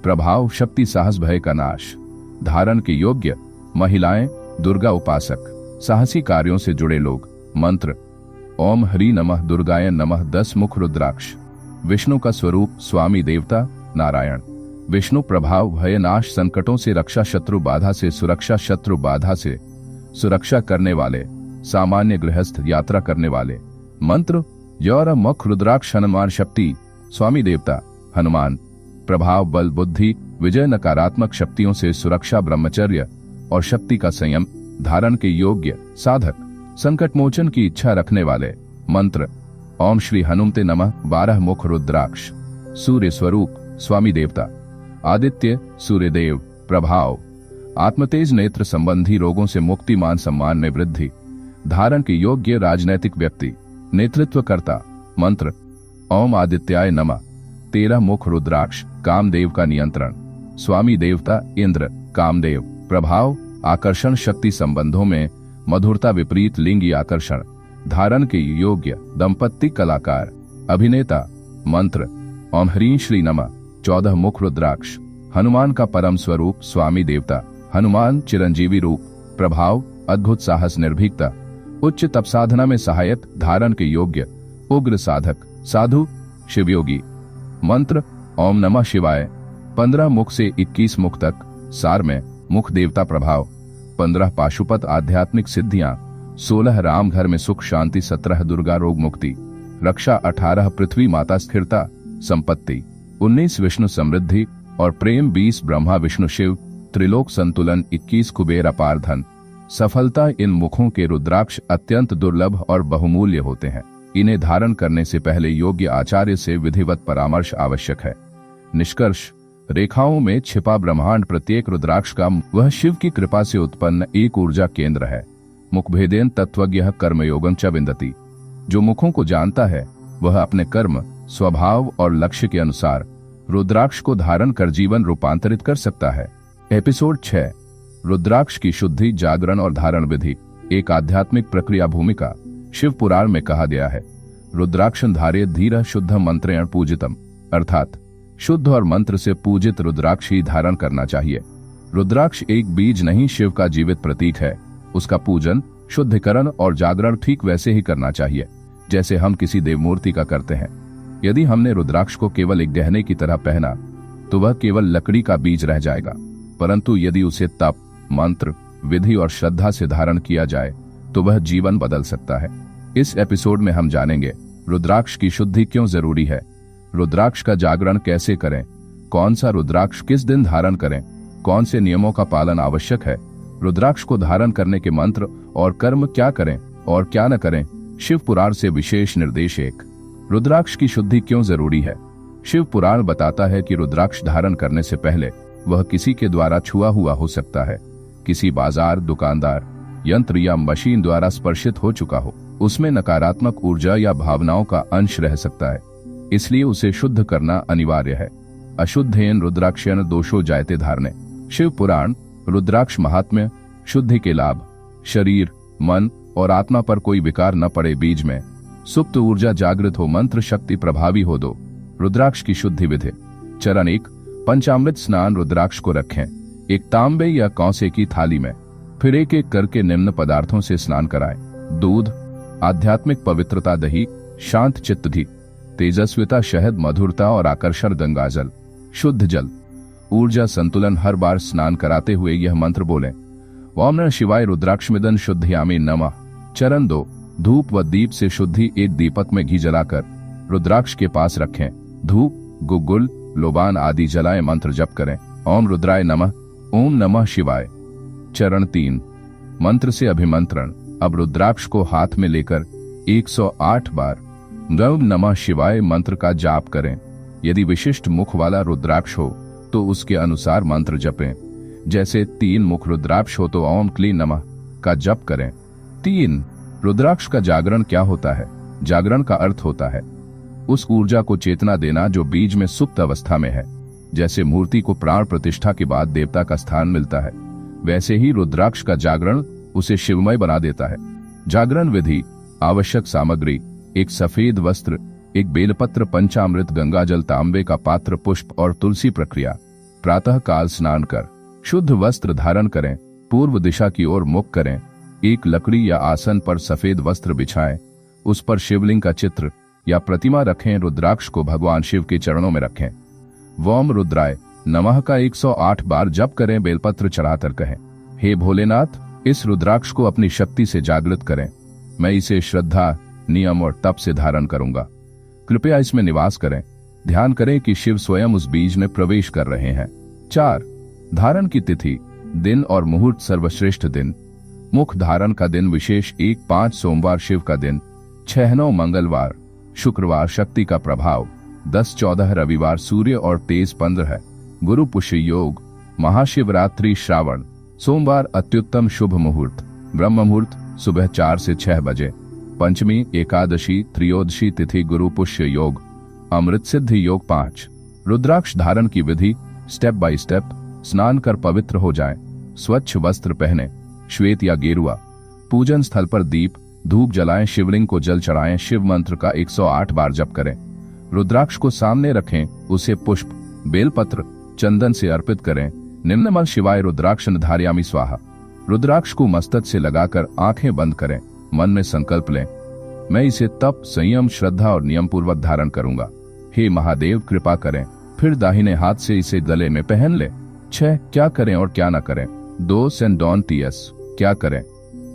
[SPEAKER 1] प्रभाव शक्ति, साहस, भय का नाश, धारण के योग्य, महिलाएं, दुर्गा उपासक, साहसी कार्यों से जुड़े लोग। मंत्र ओम ह्री नमः दुर्गाय नमः। 10 मुख रुद्राक्ष, विष्णु का स्वरूप, स्वामी देवता, नारायण। विष्णु। प्रभाव भय नाश, संकटों से रक्षा, शत्रु बाधा से सुरक्षा, शत्रु बाधा से सुरक्षा करने वाले, सामान्य गृहस्थ, यात्रा करने वाले। मंत्र यौर मुख रुद्राक्ष, हनुमान शक्ति, स्वामी देवता, हनुमान। प्रभाव बल, बुद्धि, विजय, नकारात्मक शक्तियों से सुरक्षा, ब्रह्मचर्य और शक्ति का संयम, धारण के योग्य, साधक, संकट मोचन की इच्छा रखने वाले। मंत्र ओम श्री हनुमते नमः। 12 मुख रुद्राक्ष, सूर्य स्वरूप, स्वामी देवता, आदित्य, सूर्यदेव। प्रभाव आत्मतेज, नेत्र संबंधी रोगों से मुक्ति, मान सम्मान में वृद्धि, धारण के योग्य, राजनैतिक व्यक्ति, नेतृत्व करता। मंत्र ओम आदित्याय नमः। 13 मुख रुद्राक्ष, कामदेव का नियंत्रण, स्वामी देवता, इंद्र, कामदेव। प्रभाव आकर्षण शक्ति, संबंधों में मधुरता, विपरीत लिंगी आकर्षण, धारण के योग्य, दंपत्ति, कलाकार, अभिनेता। मंत्र ओम ह्रीं श्री नमः। 14 मुख रुद्राक्ष, हनुमान का परम स्वरूप, स्वामी देवता, हनुमान, चिरंजीवी रूप। प्रभाव अद्भुत साहस, निर्भीकता, उच्च तप साधना में सहायक, धारण के योग्य, उग्र साधक, साधु, शिवयोगी। मंत्र ओम नमः शिवाय। 15 मुख से 21 मुख तक, सार में मुख देवता। प्रभाव 15 पाशुपत, आध्यात्मिक सिद्धियां, 16 राम, घर में सुख शांति, 17 दुर्गा, रोग मुक्ति, रक्षा, 18 पृथ्वी माता, स्थिरता, संपत्ति, 19 विष्णु, समृद्धि और प्रेम, 20 ब्रह्मा विष्णु शिव, त्रिलोक संतुलन, 21 कुबेर, अपार धन, सफलता। इन मुखों के रुद्राक्ष अत्यंत दुर्लभ और बहुमूल्य होते हैं। इन्हें धारण करने से पहले योग्य आचार्य से विधिवत परामर्श आवश्यक है। निष्कर्ष रेखाओं में छिपा ब्रह्मांड, प्रत्येक रुद्राक्ष का वह शिव की कृपा से उत्पन्न एक ऊर्जा केंद्र है। मुखभेदेन तत्वज्ञ कर्मयोगं च विन्दति। जो मुखों को जानता है वह अपने कर्म, स्वभाव और लक्ष्य के अनुसार रुद्राक्ष को धारण कर जीवन रूपांतरित कर सकता है। एपिसोड 6 रुद्राक्ष की शुद्धि, जागरण और धारण विधि, एक आध्यात्मिक प्रक्रिया। भूमिका शिव पुराण में कहा गया है, रुद्राक्ष धारे धीर शुद्ध मंत्रेण पूजितम, अर्थात शुद्ध और मंत्र से पूजित रुद्राक्ष ही धारण करना चाहिए। रुद्राक्ष एक बीज नहीं, शिव का जीवित प्रतीक है। उसका पूजन, शुद्धिकरण और जागरण ठीक वैसे ही करना चाहिए जैसे हम किसी देवमूर्ति का करते हैं। यदि हमने रुद्राक्ष को केवल एक गहने की तरह पहना तो वह केवल लकड़ी का बीज रह जाएगा, परंतु यदि उसे तप, मंत्र, विधि और श्रद्धा से धारण किया जाए तो वह जीवन बदल सकता है। इस एपिसोड में हम जानेंगे रुद्राक्ष की शुद्धि क्यों जरूरी है, रुद्राक्ष का जागरण कैसे करें, कौन सा रुद्राक्ष किस दिन धारण करें, कौन से नियमों का पालन आवश्यक है, रुद्राक्ष को धारण करने के मंत्र और कर्म क्या करें और क्या न करें। शिव पुराण से विशेष निर्देश। 1 रुद्राक्ष की शुद्धि क्यों जरूरी है। शिव पुराण बताता है कि रुद्राक्ष धारण करने से पहले वह किसी के द्वारा छुआ हुआ हो सकता है, किसी बाजार, दुकानदार, यंत्र या मशीन द्वारा स्पर्शित हो चुका हो। उसमें नकारात्मक ऊर्जा या भावनाओं का अंश रह सकता है, इसलिए उसे शुद्ध करना अनिवार्य है। अशुद्धेन रुद्राक्षेण दोषो जायते धारणे। शिव पुराण रुद्राक्ष महात्म्य, शुद्धि के लाभ, शरीर, मन और आत्मा पर कोई विकार न पड़े, बीज में सुप्त ऊर्जा जागृत हो, मंत्र शक्ति प्रभावी हो। 2 रुद्राक्ष की शुद्धि विधि। चरण 1 पंचामृत स्नान। रुद्राक्ष को रखें एक तांबे या कौसे की थाली में, फिर एक एक करके निम्न पदार्थों से स्नान कराएं। दूध, आध्यात्मिक पवित्रता दही, शांत चित्त घी, तेजस्विता शहद, मधुरता और आकर्षण गंगाजल। शुद्ध जल, ऊर्जा संतुलन। हर बार स्नान कराते हुए यह मंत्र बोलें, ओम नमः शिवाय रुद्राक्षमिदं शुद्धयामि नमः। चरण 2 धूप व दीप से शुद्धि। एक दीपक में घी जलाकर रुद्राक्ष के पास रखें। धूप, गुग्गुल, लोबान आदि जलाएं। मंत्र जप करें, ओम रुद्राय नमः, ओम नमः शिवाय। चरण 3 मंत्र से अभिमंत्रण। अब रुद्राक्ष को हाथ में लेकर 108 बार ओम नमः शिवाय मंत्र का जाप करें। यदि विशिष्ट मुख वाला रुद्राक्ष हो तो उसके अनुसार मंत्र जपें। जैसे 3 मुख रुद्राक्ष हो तो ओम क्लीं नमः का जप करें। 3 रुद्राक्ष का जागरण क्या होता है? जागरण का अर्थ होता है उस ऊर्जा को चेतना देना जो बीज में सुप्त अवस्था में है। जैसे मूर्ति को प्राण प्रतिष्ठा के बाद देवता का स्थान मिलता है, वैसे ही रुद्राक्ष का जागरण उसे शिवमय बना देता है। जागरण विधि। आवश्यक सामग्री, एक सफेद वस्त्र, एक बेलपत्र, पंचामृत, गंगाजल, तांबे का पात्र, पुष्प और तुलसी। प्रक्रिया। प्रातः काल स्नान कर शुद्ध वस्त्र धारण करें, पूर्व दिशा की ओर मुख करें। एक लकड़ी या आसन पर सफेद वस्त्र बिछाएं, उस पर शिवलिंग का चित्र या प्रतिमा रखें। रुद्राक्ष को भगवान शिव के चरणों में रखें। ओम रुद्राय नमः का 108 बार जप करें। बेलपत्र चढ़ाकर कहें, हे भोलेनाथ, इस रुद्राक्ष को अपनी शक्ति से जागृत करें। मैं इसे श्रद्धा, नियम और तप से धारण करूंगा। कृपया इसमें निवास करें। ध्यान करें कि शिव स्वयं उस बीज में प्रवेश कर रहे हैं। 4 धारण की तिथि, दिन और मुहूर्त। सर्वश्रेष्ठ दिन। मुख धारण का दिन विशेष 1-5 सोमवार शिव का दिन, 6-9 मंगलवार, शुक्रवार शक्ति का प्रभाव, 10-14 रविवार सूर्य और 23-15 है। गुरु पुष्य योग, महाशिवरात्रि श्रावण सोमवार अत्युत्तम शुभ मुहूर्त, ब्रह्म मुहूर्त सुबह 4 से 6 बजे। पंचमी, एकादशी, त्रयोदशी तिथि गुरु पुष्य योग, अमृत सिद्धि योग 5। रुद्राक्ष धारण की विधि। Step by step. स्नान कर पवित्र हो जाएं। स्वच्छ वस्त्र पहने, श्वेत या गेरुआ। पूजन स्थल पर दीप धूप जलाएं। शिवलिंग को जल चढ़ाएं। शिव मंत्र का 108 बार जप करें। रुद्राक्ष को सामने रखें, उसे पुष्प, बेलपत्र, चंदन से अर्पित करें। निम्न मंत्र शिवाय रुद्राक्ष धारयामि स्वाहा। रुद्राक्ष को मस्तक से लगाकर आंखें बंद करें। मन में संकल्प लें, मैं इसे तप, संयम, श्रद्धा और नियम पूर्वक धारण करूंगा। हे महादेव कृपा करें। फिर दाहिने हाथ से इसे गले में पहन लें। 6 क्या करें और क्या न करें। डोस एंड डोंट्स। क्या करें?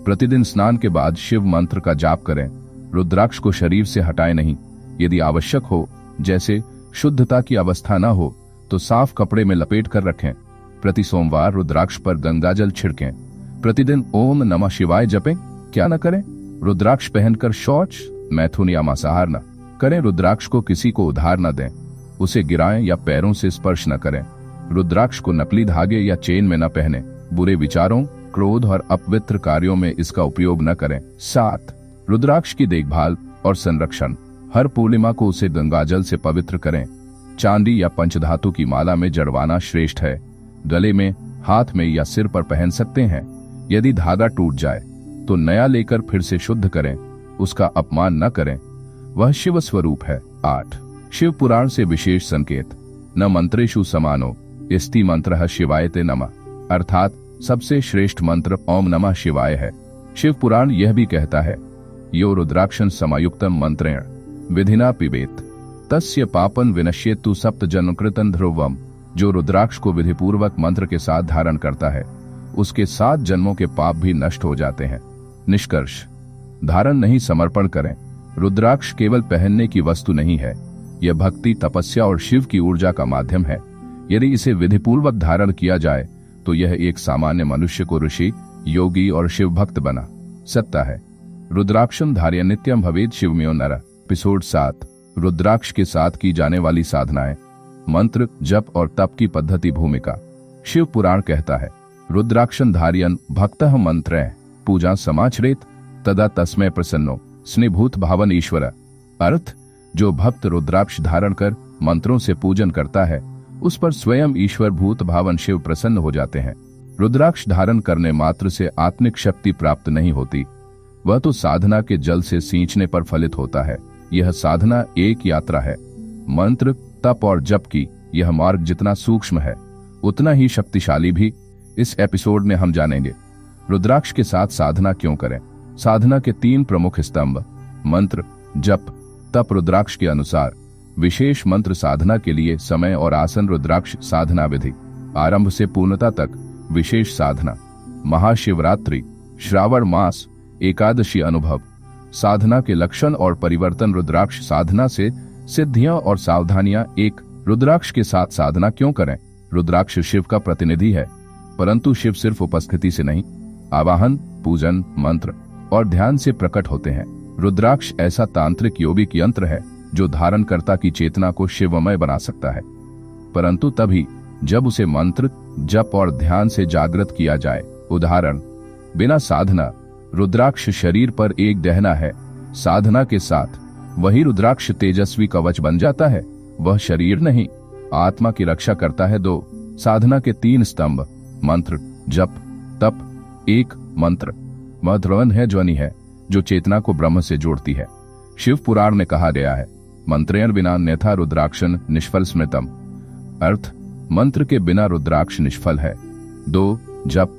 [SPEAKER 1] प्रतिदिन स्नान के बाद शिव मंत्र का जाप करें। रुद्राक्ष को शरीर से हटाएं नहीं। यदि आवश्यक हो, जैसे शुद्धता की अवस्था न हो, तो साफ कपड़े में लपेट कर रखें। प्रति सोमवार रुद्राक्ष पर गंगाजल छिड़कें। प्रतिदिन ओम नमः शिवाय जपें। क्या न करें? रुद्राक्ष पहनकर शौच, मैथुन या मांसाहार न करें। रुद्राक्ष को किसी को उधार न दें। उसे गिराएं या पैरों से स्पर्श न करें। रुद्राक्ष को नकली धागे या चेन में न पहने। बुरे विचारों, क्रोध और अपवित्र कार्यों में इसका उपयोग न करें। 7 रुद्राक्ष की देखभाल और संरक्षण। हर पूर्णिमा को उसे गंगाजल से पवित्र करें। चांदी या पंचधातु की माला में जड़वाना श्रेष्ठ है। गले में, हाथ में या सिर पर पहन सकते हैं। यदि धागा टूट जाए तो नया लेकर फिर से शुद्ध करें। उसका अपमान न करें, वह शिव स्वरूप है। 8 शिव पुराण से विशेष संकेत। न मंत्रेषु समानो इस्ति मंत्रः शिवायते नमः, अर्थात सबसे श्रेष्ठ मंत्र ओम नमः शिवाय है। शिव पुराण यह भी कहता है, यो रुद्राक्षं समायुक्तम मंत्रेण विधिना पिबेत तस्य पापन विनश्येतु सप्त जन्मकृतं ध्रुवम। जो रुद्राक्ष को विधिपूर्वक मंत्र के साथ धारण करता है, उसके 7 जन्मों के पाप भी नष्ट हो जाते हैं। निष्कर्ष, धारण नहीं समर्पण करें। रुद्राक्ष केवल पहनने की वस्तु नहीं है, यह भक्ति, तपस्या और शिव की ऊर्जा का माध्यम है। यदि इसे विधिपूर्वक धारण किया जाए तो यह एक सामान्य मनुष्य को ऋषि, योगी और शिव भक्त बना सकता है। रुद्राक्षम धार्य नित्यम भवेद शिवमयो नर। एपिसोड 7 रुद्राक्ष के साथ की जाने वाली साधनाएं, मंत्र, जप और तप की पद्धति। भूमिका। शिव पुराण कहता है, रुद्राक्षं धार्यन भक्तः मंत्रः पूजा समाचरेत तदा तस्मै प्रसन्नो स्निभूत भावन ईश्वर। अर्थ, जो भक्त रुद्राक्ष धारण कर मंत्रों से पूजन करता है, उस पर स्वयं ईश्वर भूत भावन शिव प्रसन्न हो जाते हैं। रुद्राक्ष धारण करने मात्र से आत्मिक शक्ति प्राप्त नहीं होती, वह तो साधना के जल से सींचने पर फलित होता है। यह साधना एक यात्रा है। मंत्र, तप और जप की यह मार्ग जितना सूक्ष्म है उतना ही शक्तिशाली भी। इस एपिसोड में हम जानेंगे रुद्राक्ष के साथ साधना क्यों करें, साधना के 3 प्रमुख स्तंभ, मंत्र, जप, तप। रुद्राक्ष के अनुसार विशेष मंत्र साधना के लिए समय और आसन। रुद्राक्ष साधना विधि, आरंभ से पूर्णता तक विशेष साधना। महाशिवरात्रि, श्रावण मास, एकादशी अनुभव। साधना के लक्षण और परिवर्तन। रुद्राक्ष साधना से सिद्धियां और सावधानियां। 1, रुद्राक्ष के साथ साधना क्यों करें। रुद्राक्ष शिव का प्रतिनिधि है, परंतु शिव सिर्फ उपस्थिति से नहीं, आवाहन, पूजन, मंत्र और ध्यान से प्रकट होते हैं। रुद्राक्ष ऐसा तांत्रिक यौगिक यंत्र है जो धारणकर्ता की चेतना को शिवमय बना सकता है, परंतु तभी जब उसे मंत्र, जप और ध्यान से जागृत किया जाए। उदाहरण, बिना साधना रुद्राक्ष शरीर पर एक दहना है, साधना के साथ वही रुद्राक्ष तेजस्वी कवच बन जाता है। वह शरीर नहीं, आत्मा की रक्षा करता है। 2, साधना के 3 स्तंभ, मंत्र, जप, तप। 1, मंत्र। वह ध्रुवन है, ध्वनि है जो चेतना को ब्रह्म से जोड़ती है। शिव पुराण में कहा गया है, मंत्रेण विना अन्यथा रुद्राक्षन निष्फल स्मृतम। अर्थ, मंत्र के बिना रुद्राक्ष निष्फल है। 2, जप।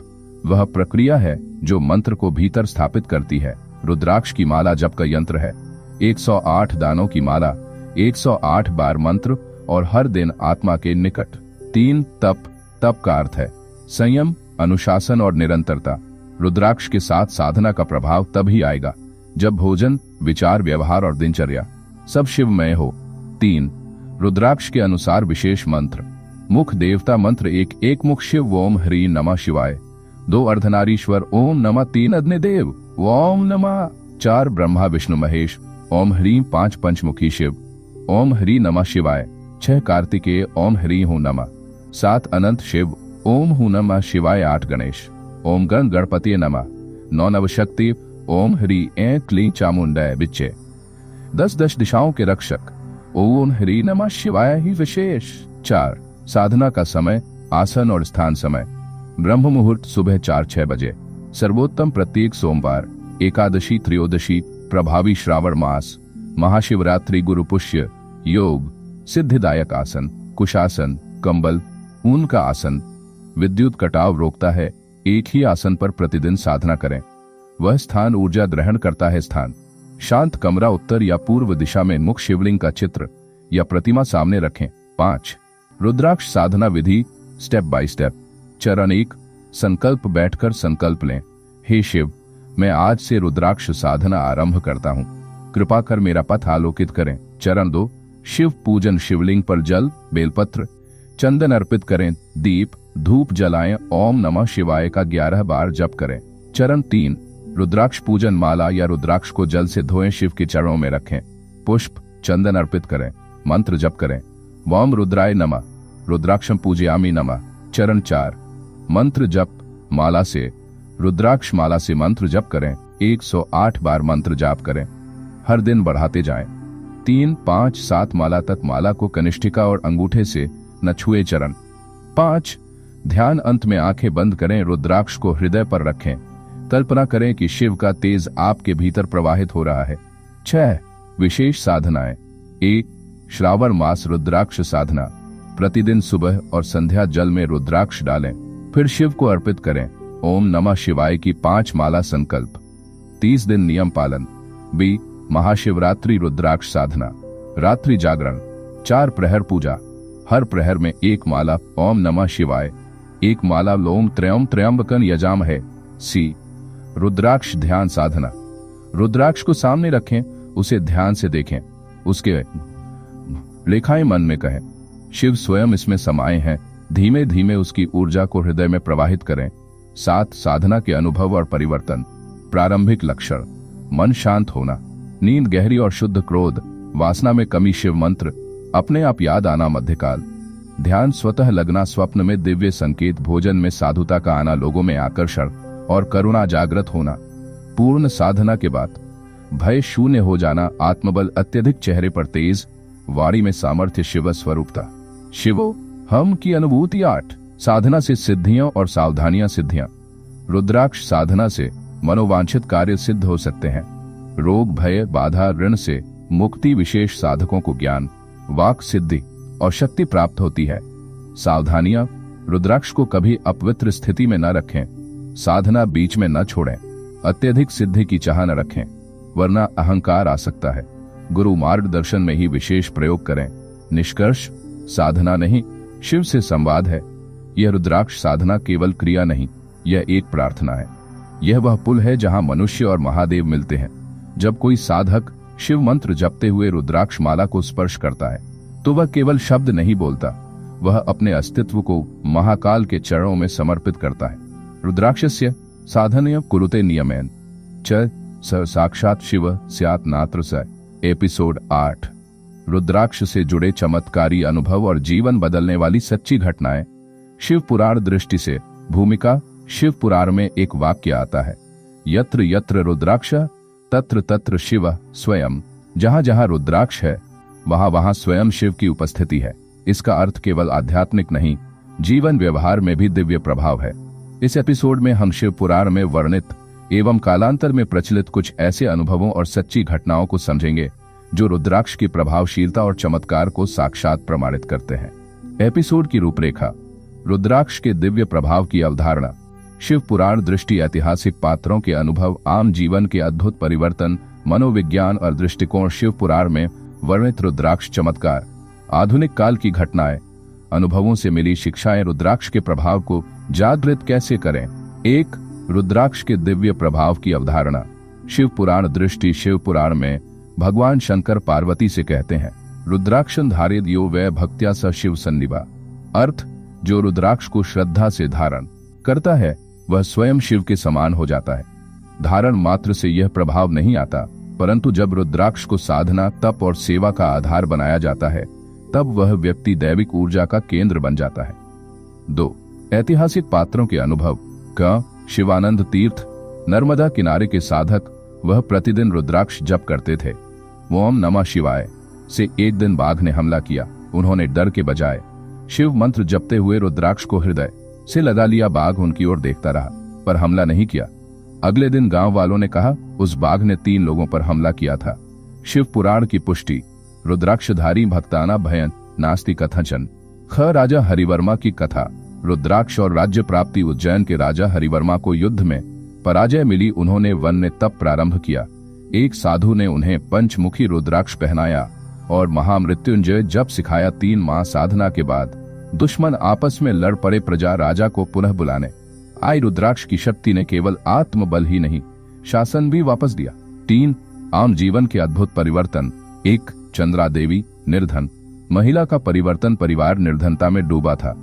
[SPEAKER 1] वह प्रक्रिया है जो मंत्र को भीतर स्थापित करती है। रुद्राक्ष की माला जप का यंत्र है। 108 दानों की माला, 108 बार मंत्र और हर दिन आत्मा के निकट। 3, तप। तप का अर्थ है संयम, अनुशासन और निरंतरता। रुद्राक्ष के साथ साधना का प्रभाव तभी आएगा जब भोजन, विचार, व्यवहार और दिनचर्या सब शिवमय हो। 3, रुद्राक्ष के अनुसार विशेष मंत्र। मुख देवता मंत्र। 1, एक मुख शिव ओम ह्री नमः शिवाय। 2, अर्धनारीश्वर ओम नमः। 3, अग्निदेव ओम नमः। 4, ब्रह्मा विष्णु महेश ओम ह्रीं। 5, पंचमुखी शिव ओम ह्री नमः शिवाय। 6, कार्तिकेय ओम ह्री हूं नमः। 7, अनंत शिव ओम हूं नमः शिवाय। 8, गणेश ओम गण गणपति नमः। 9, नवशक्ति ओम ह्री ऐं क्लीं चामुंडय बिच्चे। 10 दिशाओं के रक्षक ओम ह्री नमः शिवाय ही विशेष। 4, साधना का समय, आसन और स्थान। समय, ब्रह्म मुहूर्त सुबह 4-6 बजे। सर्वोत्तम प्रत्येक सोमवार, एकादशी, त्रयोदशी, प्रभावी श्रावण मास, महाशिवरात्रि, गुरु पुष्य, योग, सिद्धिदायक आसन, कुशासन, कंबल, ऊन का आसन। विद्युत कटाव रोकता है। एक ही आसन पर प्रतिदिन साधना करें। वह स्थान ऊर्जा ग्रहण करता है। स्थान, शांत कमरा, उत्तर या पूर्व दिशा में मुख शिवलिंग का चित्र या प्रतिमा सामने रखें। 5, रुद्राक्ष साधना विधि स्टेप बाय स्टेप। चरण 1, संकल्प। बैठकर संकल्प लें, हे शिव, मैं आज से रुद्राक्ष साधना आरंभ करता हूं, कृपा कर मेरा पथ आलोकित करें। चरण 2, शिव पूजन। शिवलिंग पर जल, बेलपत्र, चंदन अर्पित करें, दीप, धूप जलाएं, ओम नमः शिवाय का 11 बार जप करें। चरण 3, रुद्राक्ष पूजन। माला या रुद्राक्ष को जल से धोएं, शिव के चरणों में रखें, पुष्प, चंदन अर्पित करें, मंत्र जप करें, वाम रुद्राय नमः, रुद्राक्षम पूजयामि नमः। चरण 4, मंत्र जप। माला से, रुद्राक्ष माला से मंत्र जप करें, 108 बार मंत्र जाप करें, हर दिन बढ़ाते जाएं। 3, 5, 7 माला तक माला को कनिष्ठिका और अंगूठे से न छुए। चरण 5, ध्यान। अंत में आंखें बंद करें, रुद्राक्ष को हृदय पर रखें, कल्पना करें कि शिव का तेज आपके भीतर प्रवाहित हो रहा है। 6, विशेष साधनाएं। 1, श्रावण मास रुद्राक्ष साधना। प्रतिदिन सुबह और संध्या जल में रुद्राक्ष डालें, फिर शिव को अर्पित करें। ओम नमः शिवाय की 5 माला संकल्प। 30 दिन नियम पालन। बी, महाशिवरात्रि रुद्राक्ष साधना। रात्रि जागरण, 4 प्रहर पूजा। हर प्रहर में 1 माला ओम नमः शिवाय, 1 माला लोम त्रयम त्र्यंबकन यजाम है। सी, रुद्राक्ष ध्यान साधना। रुद्राक्ष को सामने रखें, उसे ध्यान से देखें, उसके लेखाएं मन में कहें, शिव स्वयं इसमें समाये हैं। धीमे धीमे उसकी ऊर्जा को हृदय में प्रवाहित करें। 7, साधना के अनुभव और परिवर्तन। प्रारंभिक लक्षण, मन शांत होना, नींद गहरी और शुद्ध, क्रोध, वासना में कमी, शिव मंत्र अपने आप याद आना, मध्यकाल, ध्यान स्वतः लगना, स्वप्न में दिव्य संकेत, भोजन में साधुता का आना, लोगों में आकर्षण और करुणा जागृत होना। पूर्ण साधना के बाद भय शून्य हो जाना, आत्मबल अत्यधिक, चेहरे पर तेज, वाणी में सामर्थ्य, शिव स्वरूपता। शिवो हम की अनुभूति। 8, साधना से सिद्धियां और सावधानियां। सिद्धियां, रुद्राक्ष साधना से मनोवांछित कार्य सिद्ध हो सकते हैं। रोग, भय, बाधा, ऋण से मुक्ति, विशेष साधकों को ज्ञान, वाक सिद्धि और शक्ति प्राप्त होती है। सावधानियां, रुद्राक्ष को कभी अपवित्र स्थिति में न रखें, साधना बीच में न छोड़ें, अत्यधिक सिद्धि की चाह न रखें, वरना अहंकार आ सकता है। गुरु मार्गदर्शन में ही विशेष प्रयोग करें। निष्कर्ष, साधना नहीं, शिव से संवाद है। यह रुद्राक्ष साधना केवल क्रिया नहीं, यह एक प्रार्थना है। यह वह पुल है जहां मनुष्य और महादेव मिलते हैं। जब कोई साधक शिव मंत्र जपते हुए रुद्राक्ष माला को स्पर्श करता है तो वह केवल शब्द नहीं बोलता, वह अपने अस्तित्व को महाकाल के चरणों में समर्पित करता है। रुद्राक्षस्य साधनय कुरुते नियमेन च स साक्षात शिव स्यात् नात्र स। एपिसोड 8। रुद्राक्ष से जुड़े चमत्कारी अनुभव और जीवन बदलने वाली सच्ची घटनाएं। शिव पुराण दृष्टि से भूमिका। शिव पुराण में एक वाक्य आता है, यत्र यत्र रुद्राक्ष तत्र तत्र शिव स्वयं। जहां जहां रुद्राक्ष है वहां वहां स्वयं शिव की उपस्थिति है। इसका अर्थ केवल आध्यात्मिक नहीं, जीवन व्यवहार में भी दिव्य प्रभाव है। इस एपिसोड में हम शिव पुराण में वर्णित एवं कालांतर में प्रचलित कुछ ऐसे अनुभवों और सच्ची घटनाओं को समझेंगे जो रुद्राक्ष की प्रभावशीलता और चमत्कार को साक्षात प्रमाणित करते हैं। एपिसोड की रूपरेखा। रुद्राक्ष के दिव्य प्रभाव की अवधारणा। शिव पुराण दृष्टि। ऐतिहासिक पात्रों के अनुभव, आम जीवन के अद्भुत परिवर्तन, मनोविज्ञान और दृष्टिकोण। शिव पुराण में वर्णित रुद्राक्ष चमत्कार। आधुनिक काल की घटनाएं, अनुभवों से मिली शिक्षाएं। रुद्राक्ष के प्रभाव को जागृत कैसे करें। 1. रुद्राक्ष के दिव्य प्रभाव की अवधारणा। शिव पुराण दृष्टि। शिव पुराण में भगवान शंकर पार्वती से कहते हैं, रुद्राक्षं धारेद यो वै भक्त्या स शिव सन्निभा। अर्थ, जो रुद्राक्ष को श्रद्धा से धारण करता है वह स्वयं शिव के समान हो जाता है। धारण मात्र से यह प्रभाव नहीं आता, परंतु जब रुद्राक्ष को साधना, तप और सेवा का आधार बनाया जाता है तब वह व्यक्ति दैविक ऊर्जा का केंद्र बन जाता है। 2. ऐतिहासिक पात्रों के अनुभव। क. शिवानंद तीर्थ, नर्मदा किनारे के साधक। वह प्रतिदिन रुद्राक्ष जप करते थे। ओम नमः शिवाय से एक दिन बाघ ने हमला किया। उन्होंने डर के बजाय शिव मंत्र जपते हुए रुद्राक्ष को हृदय से लगा लिया। बाघ उनकी ओर देखता रहा पर हमला नहीं किया। अगले दिन गांव वालों ने कहा, उस बाघ ने 3 लोगों पर हमला किया था। शिव पुराण की पुष्टि। रुद्राक्षधारी भक्ताना भयन नास्ति कथंचन। ख. राजा हरिवर्मा की कथा। रुद्राक्ष और राज्य प्राप्ति। उज्जैन के राजा हरिवर्मा को युद्ध में पराजय मिली। उन्होंने वन में तप प्रारंभ किया। एक साधु ने उन्हें पंचमुखी रुद्राक्ष पहनाया और महामृत्युंजय जप सिखाया। 3 माह साधना के बाद दुश्मन आपस में लड़ पड़े। प्रजा राजा को पुनः बुलाने आई। रुद्राक्ष की शक्ति ने केवल आत्मबल ही नहीं, शासन भी वापस दिया। 3. आम जीवन के अद्भुत परिवर्तन। 1. चंद्रा देवी, निर्धन महिला का परिवर्तन। परिवार निर्धनता में डूबा था।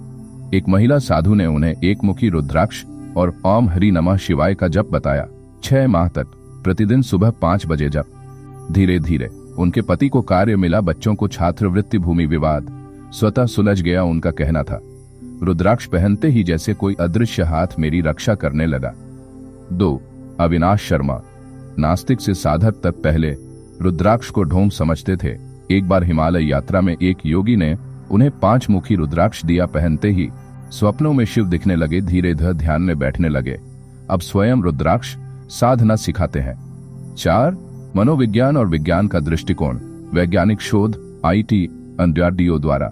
[SPEAKER 1] एक महिला साधु ने उन्हें एक मुखी रुद्राक्ष और ओम हरि नमः शिवाय का जप बताया। 6 माह तक प्रतिदिन सुबह 5 बजे जप। धीरे धीरे उनके पति को कार्य मिला। बच्चों को छात्रवृत्ति। भूमि विवाद स्वतः सुलझ गया। उनका कहना था, रुद्राक्ष पहनते ही जैसे कोई अदृश्य हाथ मेरी रक्षा करने लगा। 2. अविनाश शर्मा, नास्तिक से साधक तक पहले रुद्राक्ष को ढोंग समझते थे। एक बार हिमालय यात्रा में एक योगी ने उन्हें 5 मुखी रुद्राक्ष दिया। पहनते ही स्वप्नों में शिव दिखने लगे। धीरे धीरे ध्यान में बैठने लगे। अब स्वयं रुद्राक्ष साधना सिखाते हैं। 4. मनोविज्ञान और विज्ञान का दृष्टिकोण। वैज्ञानिक शोध। IT DRDO द्वारा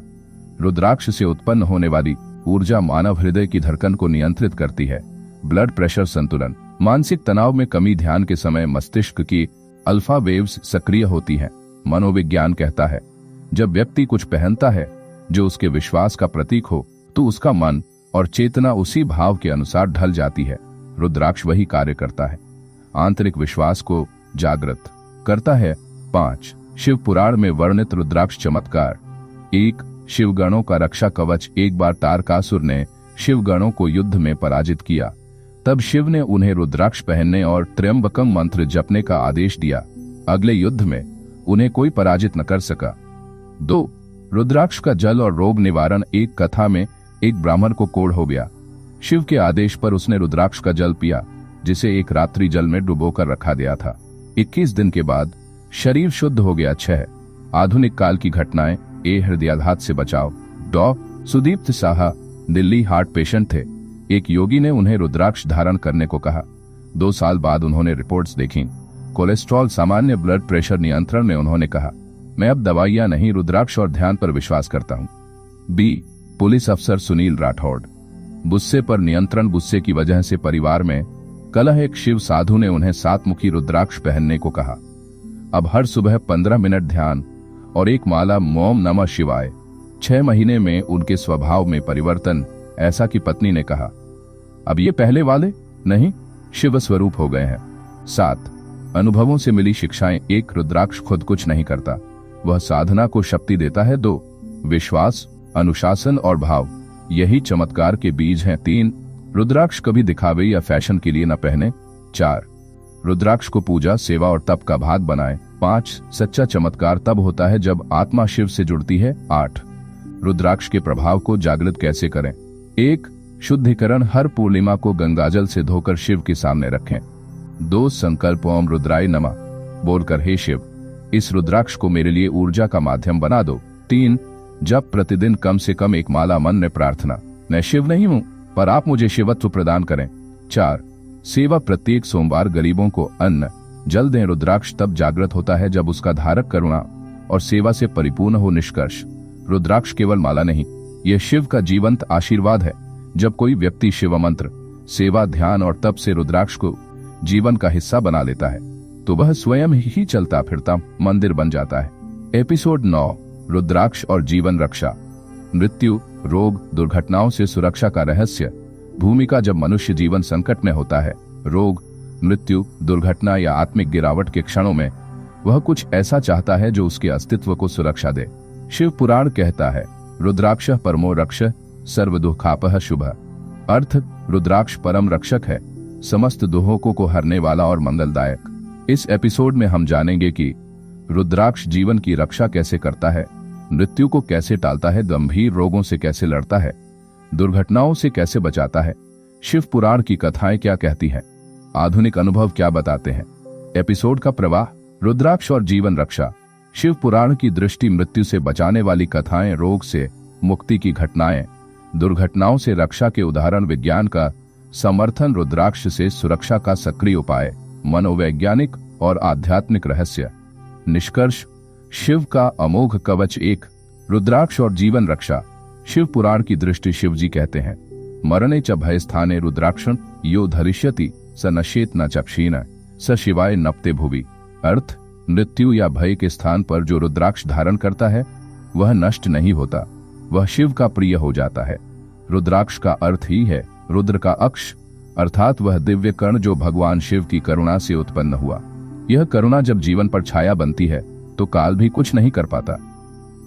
[SPEAKER 1] रुद्राक्ष से उत्पन्न होने वाली ऊर्जा मानव हृदय की धड़कन को नियंत्रित करती है। ब्लड प्रेशर संतुलन, मानसिक तनाव में कमी, ध्यान के समय मस्तिष्क की अल्फा वेव्स सक्रिय होती हैं। मनोविज्ञान कहता है, जब व्यक्ति कुछ पहनता है जो उसके विश्वास का प्रतीक हो तो उसका मन और चेतना उसी भाव के अनुसार ढल जाती है। रुद्राक्ष वही कार्य करता है, आंतरिक विश्वास को जागृत करता है। 5. शिव पुराण में वर्णित रुद्राक्ष चमत्कार। 1. शिवगणों का रक्षा कवच। एक बार तारकासुर ने शिवगणों को युद्ध में पराजित किया। तब शिव ने उन्हें रुद्राक्ष पहनने और त्र्यंबकम मंत्र जपने का आदेश दिया। अगले युद्ध में उन्हें कोई पराजित न कर सका। 2. रुद्राक्ष का जल और रोग निवारण। एक कथा में एक ब्राह्मण को कोढ़ हो गया। शिव के आदेश पर उसने रुद्राक्ष का जल पिया, जिसे एक रात्रि जल में डुबोकर रखा गया था। 21 दिन के बाद शरीर शुद्ध हो गया। 6. आधुनिक काल की घटनाएं। हृदयाघात से बचाव। डॉ. सुदीप्त साहा दिल्ली हार्ट पेशेंट थे। एक योगी ने उन्हें रुद्राक्ष धारण करने को कहा। 2 साल बाद उन्होंने रिपोर्ट्स देखी। कोलेस्ट्रॉल सामान्य, ब्लड प्रेशर नियंत्रण में। उन्होंने कहा, मैं अब दवाइयां नहीं, रुद्राक्ष और ध्यान पर विश्वास करता हूं। बी, पुलिस अफसर सुनील राठौड़। गुस्से पर नियंत्रण। गुस्से की वजह से परिवार में कलह। एक शिव साधु ने उन्हें 7 मुखी रुद्राक्ष पहनने को कहा। अब हर सुबह 15 मिनट ध्यान और 1 माला ओम नमः शिवाय। 6 महीने में उनके स्वभाव में परिवर्तन। ऐसा कि पत्नी ने कहा, अब ये पहले वाले नहीं, शिव स्वरूप हो गए हैं। 7, अनुभवों से मिली शिक्षाएं। 1, रुद्राक्ष खुद कुछ नहीं करता, वह साधना को शक्ति देता है। 2, विश्वास, अनुशासन और भाव, यही चमत्कार के बीज हैं। 3, रुद्राक्ष कभी दिखावे या फैशन के लिए न पहने। 4, रुद्राक्ष को पूजा, सेवा और तप का भाग बनाएं। 5, सच्चा चमत्कार तब होता है जब आत्मा शिव से जुड़ती है। 8, रुद्राक्ष के प्रभाव को जागृत कैसे करें। 1, शुद्धिकरण। हर पूर्णिमा को गंगाजल से धोकर शिव के सामने रखें। 2, संकल्प ओम रुद्राय नमः बोलकर, हे शिव, इस रुद्राक्ष को मेरे लिए ऊर्जा का माध्यम बना दो। 3, जब प्रतिदिन कम से कम 1 माला मन में प्रार्थना, मैं शिव नहीं हूं पर आप मुझे शिवत्व प्रदान करें। 4, सेवा। प्रत्येक सोमवार गरीबों को अन्न जल दें। रुद्राक्ष तब जागृत होता है जब उसका धारक करुणा और सेवा से परिपूर्ण हो। निष्कर्ष, रुद्राक्ष केवल माला नहीं, यह शिव का जीवंत आशीर्वाद है। जब कोई व्यक्ति शिव मंत्र, सेवा, ध्यान और तप से रुद्राक्ष को जीवन का हिस्सा बना लेता है तो वह स्वयं ही चलता फिरता मंदिर बन जाता है। एपिसोड 9, रुद्राक्ष और जीवन रक्षा। मृत्यु, रोग, दुर्घटनाओं से सुरक्षा का रहस्य। भूमिका। जब मनुष्य जीवन संकट में होता है, रोग, मृत्यु, दुर्घटना या आत्मिक गिरावट के क्षणों में, वह कुछ ऐसा चाहता है जो उसके अस्तित्व को सुरक्षा दे। शिव पुराण कहता है, रुद्राक्षः परमो रक्षः सर्व दुःखापः शुभः। अर्थ, रुद्राक्ष परम रक्षक है, समस्त दुहों को हरने वाला और मंगलदायक। इस एपिसोड में हम जानेंगे कि रुद्राक्ष जीवन की रक्षा कैसे करता है, मृत्यु को कैसे टालता है, गंभीर रोगों से कैसे लड़ता है, दुर्घटनाओं से कैसे बचाता है, शिव पुराण की कथाएं क्या कहती हैं, आधुनिक अनुभव क्या बताते हैं। एपिसोड का प्रवाह। रुद्राक्ष और जीवन रक्षा। शिव पुराण की दृष्टि, मृत्यु से बचाने वाली कथाएं, रोग से मुक्ति की घटनाएं, दुर्घटनाओं से रक्षा के उदाहरण, विज्ञान का समर्थन, रुद्राक्ष से सुरक्षा का सक्रिय उपाय, मनोवैज्ञानिक और आध्यात्मिक रहस्य। निष्कर्ष, शिव का अमोघ कवच। 1, रुद्राक्ष और जीवन रक्षा। शिव पुराण की दृष्टि, शिव जी कहते हैं, मरणे च भय स्थाने रुद्राक्षं यो धरिष्यति स नश्येत न चक्षीण स शिवाय नपते भुवि। अर्थ, मृत्यु या भय के स्थान पर जो रुद्राक्ष धारण करता है वह नष्ट नहीं होता, वह शिव का प्रिय हो जाता है। रुद्राक्ष का अर्थ ही है रुद्र का अक्ष, अर्थात वह दिव्य कण जो भगवान शिव की करुणा से उत्पन्न हुआ। यह करुणा जब जीवन पर छाया बनती है तो काल भी कुछ नहीं कर पाता।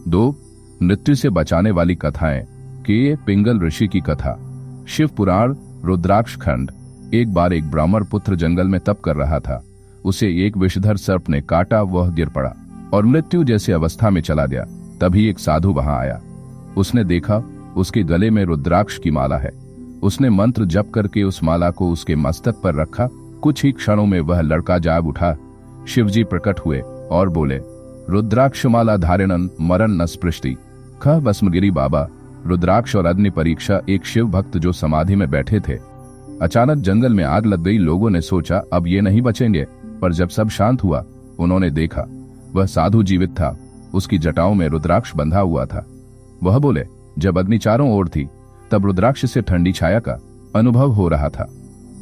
[SPEAKER 1] 2, मृत्यु से बचाने वाली कथाएं। के पिंगल ऋषि की कथा। शिव पुराण, रुद्राक्ष खंड। एक बार एक ब्राह्मण पुत्र जंगल में तप कर रहा था। उसे एक विषधर सर्प ने काटा, वह गिर पड़ा और मृत्यु जैसी अवस्था में चला गया। तभी एक साधु वहां आया। उसने देखा उसके गले में रुद्राक्ष की माला है। उसने मंत्र जप करके उस माला को उसके मस्तक पर रखा। कुछ ही क्षणों में वह लड़का जाग उठा। शिवजी प्रकट हुए और बोले, रुद्राक्ष माला धारणन मरण न स्पृष्टि। ख भस्मगिरी बाबा। रुद्राक्ष और अग्नि परीक्षा। एक शिव भक्त जो समाधि में बैठे थे, अचानक जंगल में आग लग गई। लोगों ने सोचा अब ये नहीं बचेंगे, पर जब सब शांत हुआ उन्होंने देखा वह साधु जीवित था। उसकी जटाओं में रुद्राक्ष बंधा हुआ था। वह बोले, जब अग्नि चारों ओर थी तब रुद्राक्ष से ठंडी छाया का अनुभव हो रहा था।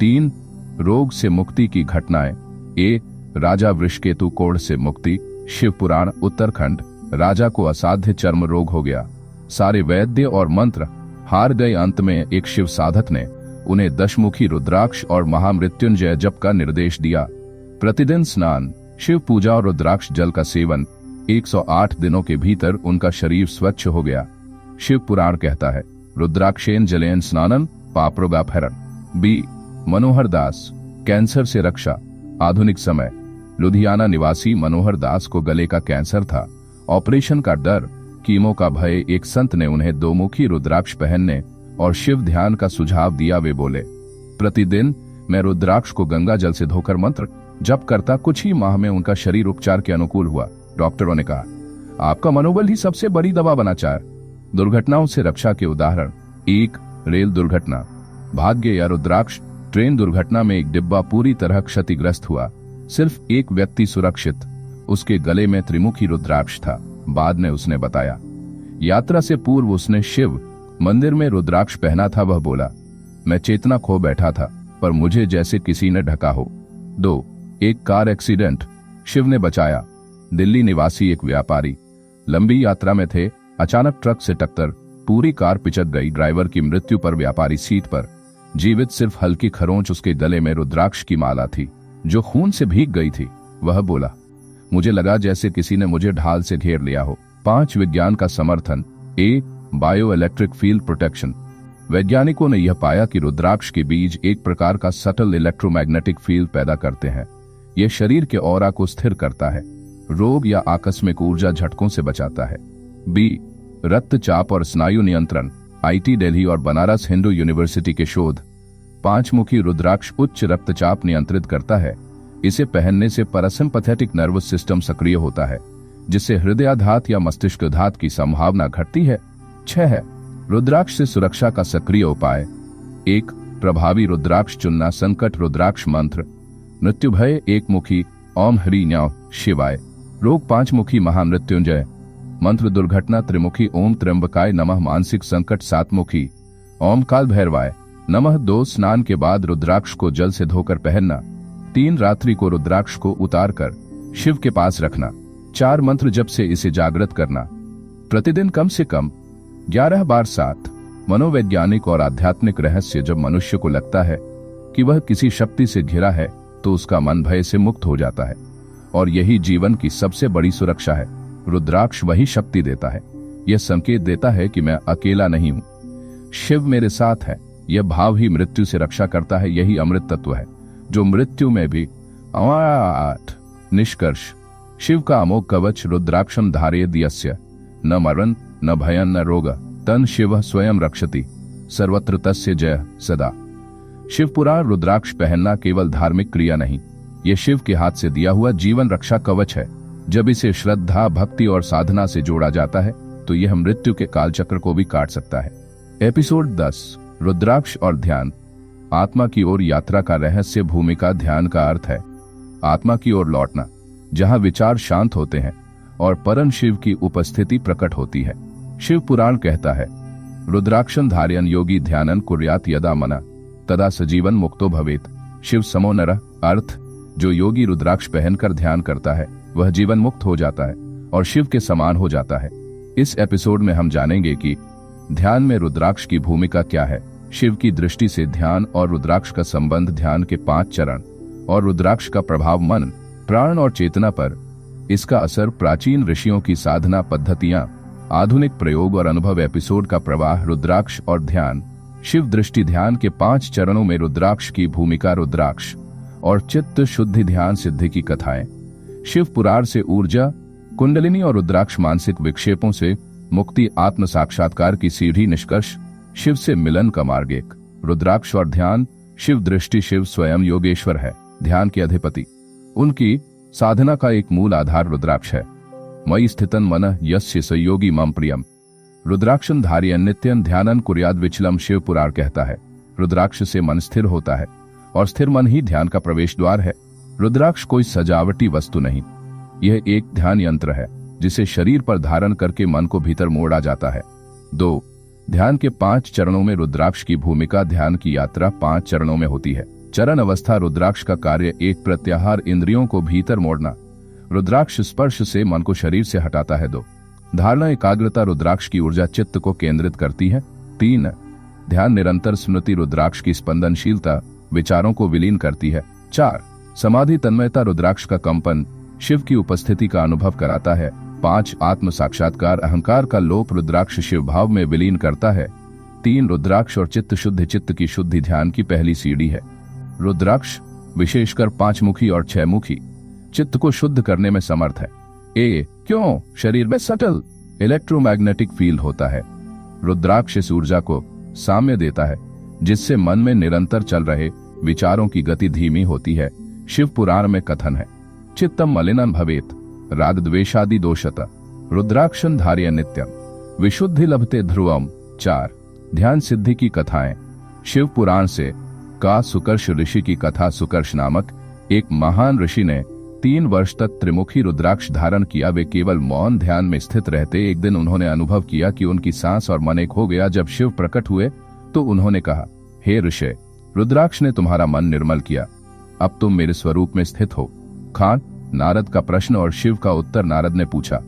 [SPEAKER 1] 3, रोग से मुक्ति की घटनाएं। ए, राजा वृषकेतु कोढ़ से मुक्ति। शिव पुराण, उत्तरखंड। राजा को असाध्य चर्म रोग हो गया। सारे वैद्य और मंत्र हार गए। अंत में एक शिव साधक ने उन्हें 10 मुखी रुद्राक्ष और महामृत्युंजय जप का निर्देश दिया। प्रतिदिन स्नान, शिव पूजा और रुद्राक्ष जल का सेवन। 108 दिनों के भीतर उनका शरीर स्वच्छ हो गया। शिव पुराण कहता है, रुद्राक्षेन जलेन स्नानन पापरोगापहरण। बी, मनोहर दास। कैंसर से रक्षा। आधुनिक समय। लुधियाना निवासी मनोहर दास को गले का कैंसर था। ऑपरेशन का डर, कीमो का भय। एक संत ने उन्हें 2 मुखी रुद्राक्ष पहनने और शिव ध्यान का सुझाव दिया। वे बोले, प्रतिदिन मैं रुद्राक्ष को गंगा जल से धोकर मंत्र जप करता। कुछ ही माह में उनका शरीर उपचार के अनुकूल हुआ। डॉक्टरों ने कहा, आपका मनोबल ही सबसे बड़ी दवा बना। 4, दुर्घटनाओं से रक्षा के उदाहरण। 1, रेल दुर्घटना। भाग्य या रुद्राक्ष ट्रेन दुर्घटना में एक डिब्बा पूरी तरह क्षतिग्रस्त हुआ, सिर्फ एक व्यक्ति सुरक्षित, उसके गले में त्रिमुखी रुद्राक्ष था। बाद में उसने बताया, यात्रा से पूर्व उसने शिव मंदिर में रुद्राक्ष पहना था। वह बोला, मैं चेतना खो बैठा था पर मुझे जैसे किसी ने ढका हो। 2. एक कार एक्सीडेंट, शिव ने बचाया। दिल्ली निवासी एक व्यापारी लंबी यात्रा में थे, अचानक ट्रक से टक्कर, पूरी कार पिचक गई। ड्राइवर की मृत्यु पर व्यापारी सीट पर जीवित, सिर्फ हल्की खरोंच। उसके गले में रुद्राक्ष की माला थी जो खून से भीग गई थी। वह बोला, मुझे लगा जैसे किसी ने मुझे ढाल से घेर लिया हो। 5. विज्ञान का समर्थन। A. Bio electric field protection. वैज्ञानिकों ने यह पाया कि रुद्राक्ष के बीज एक प्रकार का सटल इलेक्ट्रोमैग्नेटिक फील्ड पैदा करते हैं। यह शरीर के ऑरा को स्थिर करता है, रोग या आकस्मिक ऊर्जा झटकों से बचाता है। बी. रक्तचाप और स्नायु नियंत्रण। आईटी दिल्ली और बनारस हिंदू यूनिवर्सिटी के शोध। 5 मुखी रुद्राक्ष उच्च रक्तचाप नियंत्रित करता है। इसे पहनने से पैरासिम्पैथेटिक नर्वस सिस्टम सक्रिय होता है, जिससे हृदयाघात या मस्तिष्काघात की संभावना घटती है। 6. रुद्राक्ष से सुरक्षा का सक्रिय उपाय। 1. प्रभावी रुद्राक्ष चुनना। संकट रुद्राक्ष मंत्र। मृत्यु भय एक मुखी ओम ह्रीं न्याव शिवाय। रोग 5 मुखी महामृत्युंजय मंत्र। दुर्घटना त्रिमुखी ओम त्र्यंबकाय नमः। मानसिक संकट 7 मुखी ओम काल भैरवाय नमः। 2. स्नान के बाद रुद्राक्ष को जल से धोकर पहनना। 3. रात्रि को रुद्राक्ष को उतारकर शिव के पास रखना। 4. मंत्र जप से इसे जागृत करना। प्रतिदिन कम से कम 11 बार। 7. मनोवैज्ञानिक और आध्यात्मिक रहस्य। जब मनुष्य को लगता है कि वह किसी शक्ति से घिरा है तो उसका मन भय से मुक्त हो जाता है, और यही जीवन की सबसे बड़ी सुरक्षा है। रुद्राक्ष वही शक्ति देता है। यह संकेत देता है कि मैं अकेला नहीं हूं, शिव मेरे साथ है। यह भाव ही मृत्यु से रक्षा करता है। यही अमृत तत्व है जो मृत्यु में भी 8 निष्कर्ष। शिव का अमोघ कवच। रुद्राक्षम धारयेद यस्य न मरण न भयं न रोग तन शिव स्वयं रक्षति सर्वत्र तस्य जय सदा। शिव पुराण। रुद्राक्ष पहनना केवल धार्मिक क्रिया नहीं, यह शिव के हाथ से दिया हुआ जीवन रक्षा कवच है। जब इसे श्रद्धा, भक्ति और साधना से जोड़ा जाता है तो यह मृत्यु के कालचक्र को भी काट सकता है। एपिसोड 10, रुद्राक्ष और ध्यान। आत्मा की ओर यात्रा का रहस्य। भूमिका। ध्यान का अर्थ है आत्मा की ओर लौटना, जहां विचार शांत होते हैं और परम शिव की उपस्थिति प्रकट होती है। शिव पुराण कहता है, रुद्राक्षं धारयन् योगी ध्यानं कुर्यात् यदा मना तदा सजीवन मुक्तो भवेत। शिव समो नरः। अर्थ, जो योगी रुद्राक्ष पहनकर ध्यान करता है वह जीवन मुक्त हो जाता है और शिव के समान हो जाता है। इस एपिसोड में हम जानेंगे कि ध्यान में रुद्राक्ष की भूमिका क्या है, शिव की दृष्टि से ध्यान और रुद्राक्ष का संबंध, ध्यान के 5 चरण और रुद्राक्ष का प्रभाव मन, प्राण और चेतना पर, इसका असर, प्राचीन ऋषियों की साधना पद्धतियां, आधुनिक प्रयोग और अनुभव। एपिसोड का प्रवाह। रुद्राक्ष और ध्यान। शिव दृष्टि। ध्यान के 5 चरणों में रुद्राक्ष की भूमिका। रुद्राक्ष और चित्त शुद्धि। ध्यान सिद्धि की कथाएं। शिव पुराण से ऊर्जा, कुंडलिनी और रुद्राक्ष मानसिक विक्षेपों से मुक्ति, आत्म साक्षात्कार की सीढ़ी। निष्कर्ष, शिव से मिलन का मार्ग। 1, रुद्राक्ष और ध्यान। शिव दृष्टि। शिव स्वयं योगेश्वर है, ध्यान के अधिपति। उनकी साधना का एक मूल आधार रुद्राक्ष है। मयि स्थितं मनः यस्य स योगी मम प्रियम रुद्राक्षं धारयन् नित्यं ध्यानं कुर्याद् विचलम्। शिव पुराण कहता है, रुद्राक्ष से मन स्थिर होता है और स्थिर मन ही ध्यान का प्रवेश द्वार है। रुद्राक्ष कोई सजावटी वस्तु नहीं, यह एक ध्यान यंत्र है जिसे शरीर पर धारण करके मन को भीतर मोड़ा जाता है। 2, ध्यान के 5 चरणों में रुद्राक्ष की भूमिका। ध्यान की यात्रा 5 चरणों में होती है। चरण अवस्था। रुद्राक्ष का कार्य। 1, प्रत्याहार, इंद्रियों को भीतर मोड़ना। रुद्राक्ष स्पर्श से मन को शरीर से हटाता है। 2, धारणा, एकाग्रता। रुद्राक्ष की ऊर्जा चित्त को केंद्रित करती है। 3, ध्यान, निरंतर स्मृति। रुद्राक्ष की स्पंदनशीलता विचारों को विलीन करती है। 4, समाधि, तन्मयता। रुद्राक्ष का कंपन शिव की उपस्थिति का अनुभव कराता है। 5, आत्म साक्षात्कार। अहंकार का लोप रुद्राक्ष शिव भाव में विलीन करता है। 3, रुद्राक्ष और चित्त शुद्धि। चित्त की शुद्धि ध्यान की पहली सीढ़ी है। रुद्राक्ष विशेषकर 5 मुखी और 6 मुखी चित्त को शुद्ध करने में समर्थ है। क्यों? शरीर में सटल इलेक्ट्रोमैग्नेटिक फील्ड होता है। रुद्राक्ष इस ऊर्जा को साम्य देता है जिससे मन में निरंतर चल रहे विचारों की गति धीमी होती है। शिव पुराण में कथन है, चित्तम मलिनं भवेत राग द्वेषादि दोषतः रुद्राक्षं धारयन् नित्यं विशुद्धि लभते ध्रुवम्। 4, ध्यान सिद्धि की कथाएं। शिव पुराण से का सुकर्ष ऋषि की कथा। सुकर्ष नामक एक महान ऋषि ने 3 वर्ष तक त्रिमुखी रुद्राक्ष धारण किया। वे केवल मौन ध्यान में स्थित रहते। एक दिन उन्होंने अनुभव किया कि उनकी सांस और मन एक हो गया। जब शिव प्रकट हुए तो उन्होंने कहा, हे ऋषि, रुद्राक्ष ने तुम्हारा मन निर्मल किया, अब तुम मेरे स्वरूप में स्थित हो। खान, नारद का प्रश्न और शिव का उत्तर। नारद ने पूछा,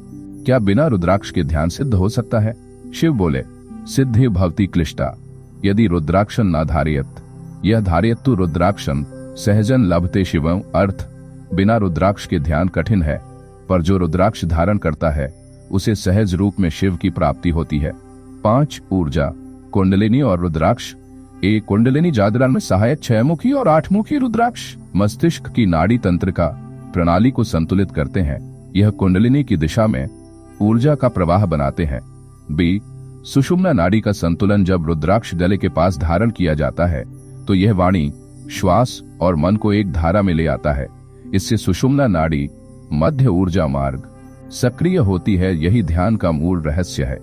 [SPEAKER 1] क्या बिना रुद्राक्ष के ध्यान सिद्ध हो सकता है? शिव बोले, सिद्धि भवति क्लिष्टा यदि रुद्राक्षन न धारयत, यह धारयत्तु रुद्राक्षन सहजन लभते शिवं। अर्थ, बिना रुद्राक्ष के ध्यान कठिन है, पर जो रुद्राक्ष धारण करता है उसे सहज रूप में शिव की प्राप्ति होती है। 5 ऊर्जा, कुंडलिनी और रुद्राक्ष। एक कुंडलिनी जागरण में सहायक 6 मुखी और 8 मुखी रुद्राक्ष मस्तिष्क की नाड़ी तंत्रिका प्रणाली को संतुलित करते हैं। यह कुंडलिनी की दिशा में ऊर्जा का प्रवाह बनाते हैं। बी, सुषुम्ना नाड़ी का संतुलन। जब रुद्राक्ष गले के पास धारण किया जाता है तो यह वाणी, श्वास और मन को एक धारा में ले आता है। इससे सुषुम्ना नाड़ी मध्य ऊर्जा मार्ग सक्रिय होती है। यही ध्यान का मूल रहस्य है।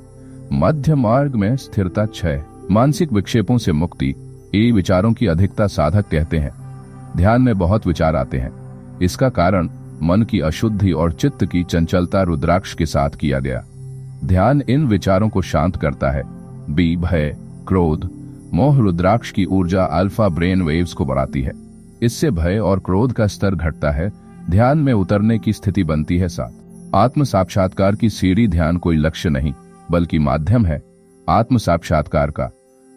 [SPEAKER 1] मध्य मार्ग में स्थिरता। 6, मानसिक विक्षेपों से मुक्ति। ये विचारों की अधिकता साधक कहते हैं। ध्यान में बहुत विचार आते हैं। इसका कारण मन की अशुद्धि और चित्त की चंचलता। रुद्राक्ष के साथ किया गया ध्यान इन विचारों को शांत करता है। बी, भय, क्रोध, मोह। रुद्राक्ष की ऊर्जा अल्फा ब्रेन वेव्स को बढ़ाती है। इससे भय और क्रोध का स्तर घटता है, ध्यान में उतरने की स्थिति बनती है। 7, आत्म साक्षात्कार की सीढ़ी। ध्यान कोई लक्ष्य नहीं बल्कि माध्यम है आत्म साक्षात्कार का।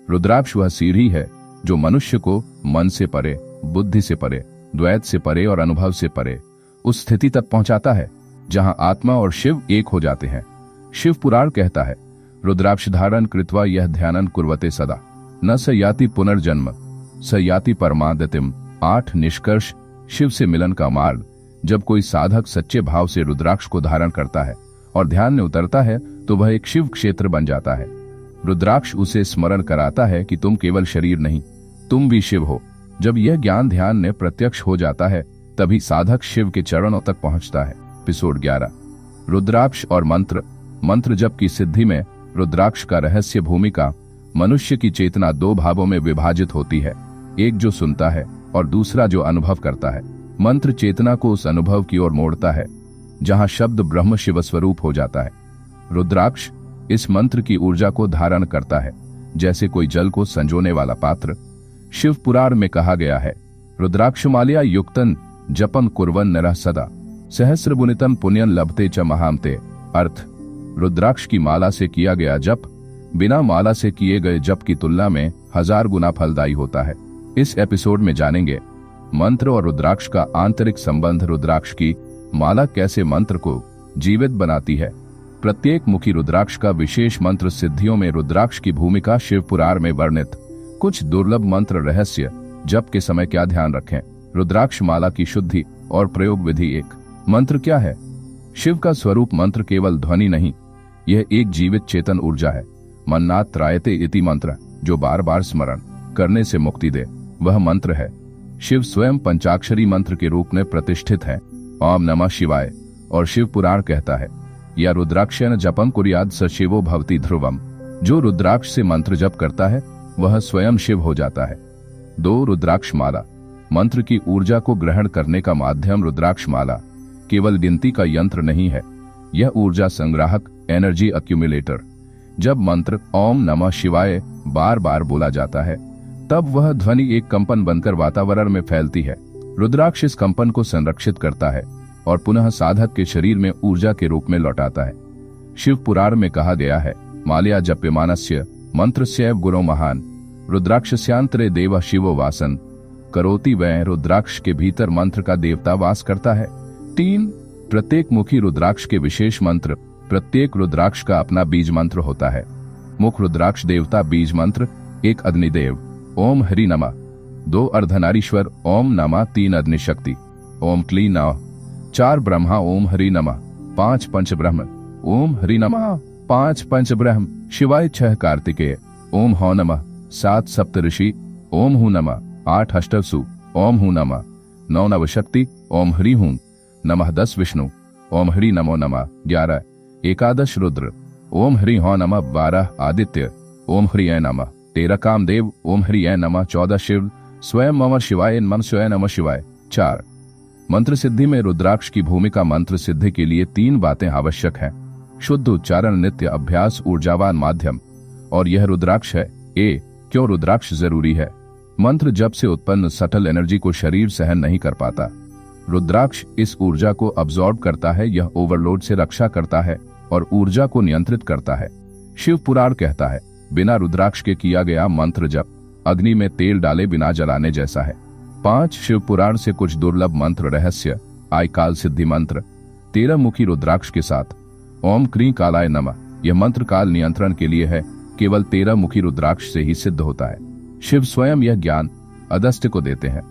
[SPEAKER 1] रुद्राक्ष वह सीढ़ी है जो मनुष्य को मन से परे, बुद्धि से परे, द्वैत से परे और अनुभव से परे उस स्थिति तक पहुंचाता है जहां आत्मा और शिव एक हो जाते हैं। शिव पुराण कहता है, रुद्राक्ष धारण कृत्वा यह ध्यानं कुर्वते सदा न स याति पुनर्जन्म स याति परमागतिम। 8 निष्कर्ष। शिव से मिलन का मार्ग। जब कोई साधक सच्चे भाव से रुद्राक्ष को धारण करता है और ध्यान में उतरता है तो वह एक शिव क्षेत्र बन जाता है। रुद्राक्ष उसे स्मरण कराता है कि तुम केवल शरीर नहीं, तुम भी शिव हो। जब यह ज्ञान ध्यान में प्रत्यक्ष हो जाता है तभी साधक शिव के चरणों तक पहुंचता है। एपिसोड 11, रुद्राक्ष और मंत्र। मंत्र जप की सिद्धि में रुद्राक्ष का रहस्य। भूमिका, मनुष्य की चेतना 2 भावों में विभाजित होती है, एक जो सुनता है और दूसरा जो अनुभव करता है। मंत्र चेतना को उस अनुभव की ओर मोड़ता है जहां शब्द ब्रह्म शिव स्वरूप हो जाता है। रुद्राक्ष इस मंत्र की ऊर्जा को धारण करता है जैसे कोई जल को संजोने वाला पात्र। शिव पुराण में कहा गया है, रुद्राक्षमाल्या युक्तन जपन कुर्वन नरः सदा सहस्रगुणितन पुण्यन लभते च महामते। अर्थ, रुद्राक्ष की माला से किया गया जप बिना माला से किए गए जप की तुलना में 1000 गुना फलदायी होता है। इस एपिसोड में जानेंगे मंत्र और रुद्राक्ष का आंतरिक संबंध। रुद्राक्ष की माला कैसे मंत्र को जीवित बनाती है। प्रत्येक मुखी रुद्राक्ष का विशेष मंत्र। सिद्धियों में रुद्राक्ष की भूमिका। शिव पुराण में वर्णित कुछ दुर्लभ मंत्र रहस्य। जप के समय क्या ध्यान रखें। रुद्राक्ष माला की शुद्धि और प्रयोग विधि। 1, मंत्र क्या है? शिव का स्वरूप मंत्र केवल ध्वनि नहीं, यह एक जीवित चेतन ऊर्जा है। मन्नात् त्रायते इति मंत्र, जो बार बार स्मरण करने से मुक्ति दे, वह मंत्र है। शिव स्वयं पंचाक्षरी मंत्र के रूप में प्रतिष्ठित है। ओम नमः शिवाय। और शिव पुराण कहता है, या रुद्राक्षेन जपम कुर्याद स शिवो भवति ध्रुवम। जो रुद्राक्ष से मंत्र जप करता है वह स्वयं शिव हो जाता है। 2, रुद्राक्ष माला। मंत्र की ऊर्जा को ग्रहण करने का माध्यम। रुद्राक्ष माला केवल गिनती का यंत्र नहीं है, यह ऊर्जा संग्राहक, एनर्जी अक्यूमुलेटर। जब मंत्र ओम नमः शिवाय बार बार बोला जाता है तब वह ध्वनि एक कंपन बनकर वातावरण में फैलती है। रुद्राक्ष इस कंपन को संरक्षित करता है और पुनः साधक के शरीर में ऊर्जा के रूप में लौटाता है। शिव पुराण में कहा गया है, माल्या जप्यमानस्य मंत्रस्यैव गुरो महान रुद्राक्षस्यांतरे देव शिवो वासन करोति। वह रुद्राक्ष के भीतर मंत्र का देवता वास करता है। 3, प्रत्येक मुखी रुद्राक्ष के विशेष मंत्र। प्रत्येक रुद्राक्ष का अपना बीज मंत्र होता है। मुख रुद्राक्ष देवता बीज मंत्र। 1, अग्निदेव ओम हरि नमः। 2, अर्धनारीश्वर ओम नमः। 3, अग्निशक्ति ओम क्ली नमः। 4, ब्रह्मा ओम हरि नमः। 5, पंचब्रह्म ओम हरि नमः। 5, पंचब्रह्म शिवाय। 6, कार्तिकेय ओम हो नमः। 7, सप्तऋषि ओम हूं नमः। 8, अष्टवसु ओम हूं नमः। 9, नवशक्ति ओम हरि हूं नमः। 10, विष्णु ओम हरि नमो नमः। 11, एकादश रुद्र ओम हरि हो नमः। 12, आदित्य ओम हरि ऐ नमः। 13, कामदेव ओम हरि ऐ नमः। 14, शिव स्वयं नमः शिवाय, मन स्वयं नमः शिवाय। 4 मंत्र सिद्धि में रुद्राक्ष की भूमिका। मंत्र सिद्धि के लिए 3 बातें आवश्यक हैं: शुद्ध उच्चारण, नित्य अभ्यास, ऊर्जावान माध्यम। और यह रुद्राक्ष है। क्यों रुद्राक्ष जरूरी है? मंत्र जप से उत्पन्न सटल एनर्जी को शरीर सहन नहीं कर पाता। रुद्राक्ष इस ऊर्जा को अब्सॉर्ब करता है। यह ओवरलोड से रक्षा करता है और ऊर्जा को नियंत्रित करता है। शिव पुराण कहता है, बिना रुद्राक्ष के किया गया मंत्र जप अग्नि में तेल डाले बिना जलाने जैसा है। 5 शिव पुराण से कुछ दुर्लभ मंत्र रहस्य। आय काल सिद्धि मंत्र 13 मुखी रुद्राक्ष के साथ। ओम क्रीं कालाय नमः। यह मंत्र काल नियंत्रण के लिए है। केवल 13 मुखी रुद्राक्ष से ही सिद्ध होता है। शिव स्वयं यह ज्ञान अगस्त्य को देते हैं।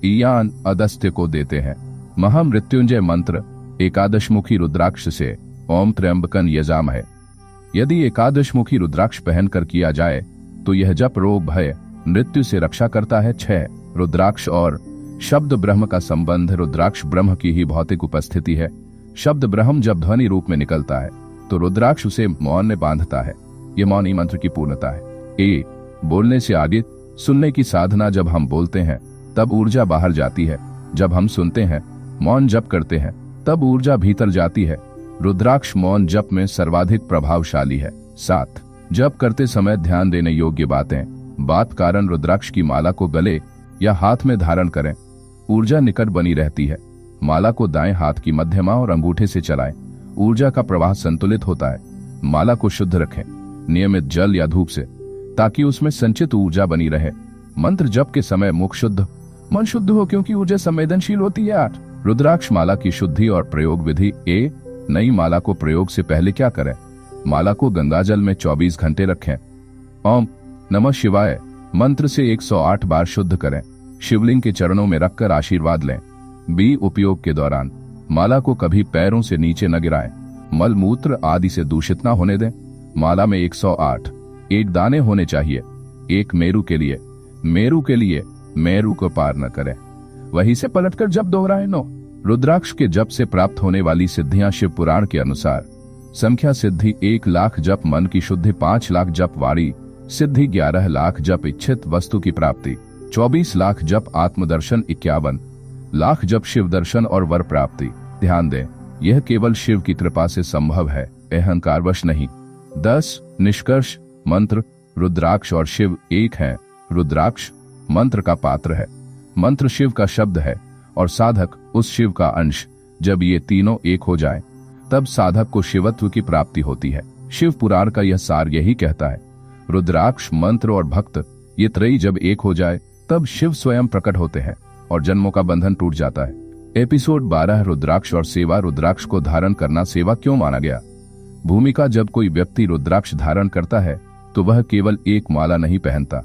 [SPEAKER 1] ईयान अगस्त्य को देते हैं। महामृत्युंजय मंत्र 11 मुखी रुद्राक्ष से ओम त्र्यंबकन यजाम है। यदि 11 मुखी रुद्राक्ष पहनकर किया जाए तो यह जप रोग, भय, मृत्यु से रक्षा करता है। 6 रुद्राक्ष और शब्द ब्रह्म का संबंध। रुद्राक्ष ब्रह्म की ही भौतिक उपस्थिति है। शब्द ब्रह्म जब ध्वनि रूप में निकलता है तो रुद्राक्ष उसे मौन में बांधता है। यह मौन ही मंत्र की पूर्णता है। बोलने से आगे सुनने की साधना। जब हम बोलते हैं तब ऊर्जा बाहर जाती है। जब हम सुनते हैं, मौन जप करते हैं, तब ऊर्जा भीतर जाती है। रुद्राक्ष मौन जप में सर्वाधिक प्रभावशाली है। 7 जप करते समय ध्यान देने योग्य बातें। बात कारण रुद्राक्ष की माला को गले या हाथ में धारण करें। ऊर्जा निकट बनी रहती है। माला को दाएं हाथ की मध्यमा और अंगूठे से चलाएं। ऊर्जा का प्रवाह संतुलित होता है। माला को शुद्ध रखें, नियमित जल या धूप से, ताकि उसमें संचित ऊर्जा बनी रहे। मंत्र जप के समय मुख शुद्ध, मन शुद्ध हो, क्योंकि ऊर्जा संवेदनशील होती है। 8 रुद्राक्ष माला की शुद्धि और प्रयोग विधि। नई माला को प्रयोग से पहले क्या करें? माला को गंगाजल में 24 घंटे रखें। ओम नमः शिवाय मंत्र से 108 बार शुद्ध करें। शिवलिंग के चरणों में रखकर आशीर्वाद लें। उपयोग के दौरान माला को कभी पैरों से नीचे न गिराएं। मल मूत्र आदि से दूषित न होने दें। माला में 108 एक दाने होने चाहिए। एक मेरू के लिए मेरू को पार न करें। वहीं से पलटकर जप दोहराएं। 9 रुद्राक्ष के जप से प्राप्त होने वाली सिद्धियां। शिव पुराण के अनुसार संख्या सिद्धि 1 लाख जप मन की शुद्धि, 5 लाख जप वाणी सिद्धि, 11 लाख जप इच्छित वस्तु की प्राप्ति, 24 लाख जप आत्मदर्शन, 51 लाख जप शिव दर्शन और वर प्राप्ति। ध्यान दें, यह केवल शिव की कृपा से संभव है, अहंकारवश नहीं। 10 निष्कर्ष मंत्र रुद्राक्ष और शिव एक हैं। रुद्राक्ष मंत्र का पात्र है, मंत्र शिव का शब्द है और साधक उस शिव का अंश। जब ये तीनों एक हो जाएं, तब साधक को शिवत्व की प्राप्ति होती है। शिव पुराण का यह सार यही कहता है। रुद्राक्ष मंत्र और भक्त ये त्रयी जब एक हो जाए तब शिव स्वयं प्रकट होते हैं और जन्मों का बंधन टूट जाता है। एपिसोड 12 रुद्राक्ष और सेवा। रुद्राक्ष को धारण करना सेवा क्यों माना गया? भूमिका जब कोई व्यक्ति रुद्राक्ष धारण करता है तो वह केवल एक माला नहीं पहनता,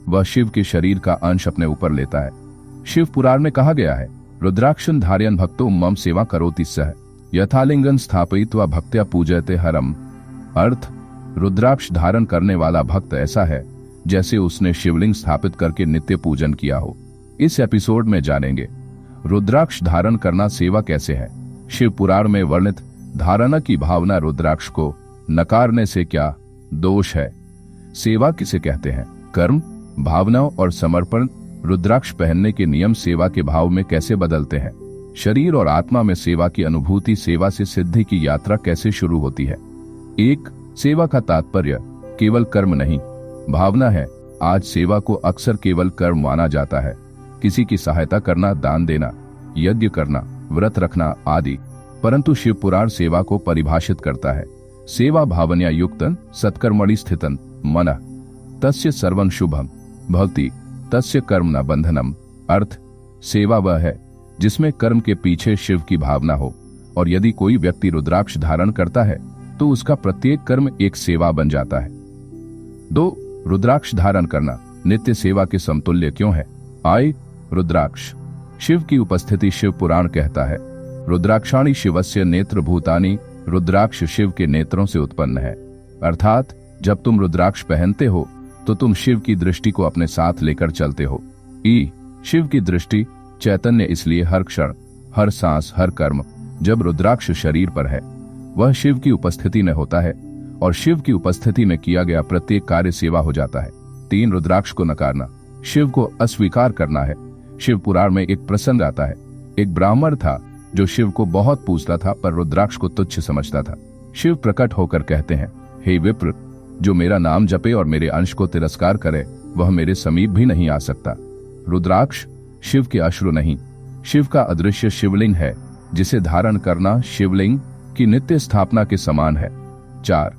[SPEAKER 1] वह शिव के शरीर का अंश अपने ऊपर लेता है। शिव पुराण में कहा गया है, रुद्राक्षं धारयन् भक्तो मम सेवा करोति सः यथालिंगं स्थापयित्वा भक्त्या पूजयते हरम। अर्थ, रुद्राक्ष धारण करने वाला भक्त ऐसा है जैसे उसने शिवलिंग स्थापित करके नित्य पूजन किया हो। इस एपिसोड में जानेंगे रुद्राक्ष धारण करना सेवा कैसे है। शिव पुराण में वर्णित धारणा की भावना रुद्राक्ष को नकारने से क्या दोष है? सेवा किसे कहते हैं? कर्म, भावनाओं और समर्पण। रुद्राक्ष पहनने के नियम सेवा के भाव में कैसे बदलते हैं? शरीर और आत्मा में सेवा की अनुभूति। सेवा से सिद्धि की यात्रा कैसे शुरू होती है? 1 सेवा का तात्पर्य केवल कर्म नहीं, भावना है। आज सेवा को अक्सर केवल कर्म माना जाता है, किसी की सहायता करना, दान देना, यज्ञ करना, व्रत रखना आदि। परंतु शिव पुराण सेवा को परिभाषित करता है। सेवा भावनया युक्तन सत्कर्मणि स्थितन मनः तस्य सर्वं शुभम भवति तस्य कर्म न बंधनम। अर्थ, सेवा वह है जिसमें कर्म के पीछे शिव की भावना हो, और यदि कोई व्यक्ति रुद्राक्ष धारण करता है तो उसका प्रत्येक कर्म एक सेवा बन जाता है। 2 रुद्राक्ष धारण करना नित्य सेवा के समतुल्य क्यों है? रुद्राक्ष शिव की उपस्थिति। शिव पुराण कहता है, रुद्राक्षाणि शिवस्य नेत्र भूतानि। रुद्राक्ष शिव के नेत्रों से उत्पन्न है, अर्थात जब तुम रुद्राक्ष पहनते हो तो तुम शिव की दृष्टि को अपने साथ लेकर चलते हो। शिव की दृष्टि चैतन्य, इसलिए हर क्षण, हर सांस, हर कर्म जब रुद्राक्ष शरीर पर है वह शिव की उपस्थिति में होता है, और शिव की उपस्थिति में किया गया प्रत्येक कार्य सेवा हो जाता है। 3 रुद्राक्ष को नकारना। शिव को अस्वीकार करना है। शिव पुराण में एक प्रसंग आता है। एक ब्राह्मण था जो शिव को बहुत पूजता था पर रुद्राक्ष को तुच्छ समझता था। शिव प्रकट होकर कहते हैं, हे विप्र, जो मेरा नाम जपे और मेरे अंश को तिरस्कार करे वह मेरे समीप भी नहीं आ सकता। रुद्राक्ष शिव के अश्रु नहीं, शिव का अदृश्य शिवलिंग है जिसे धारण करना शिवलिंग की नित्य स्थापना के समान है। 4.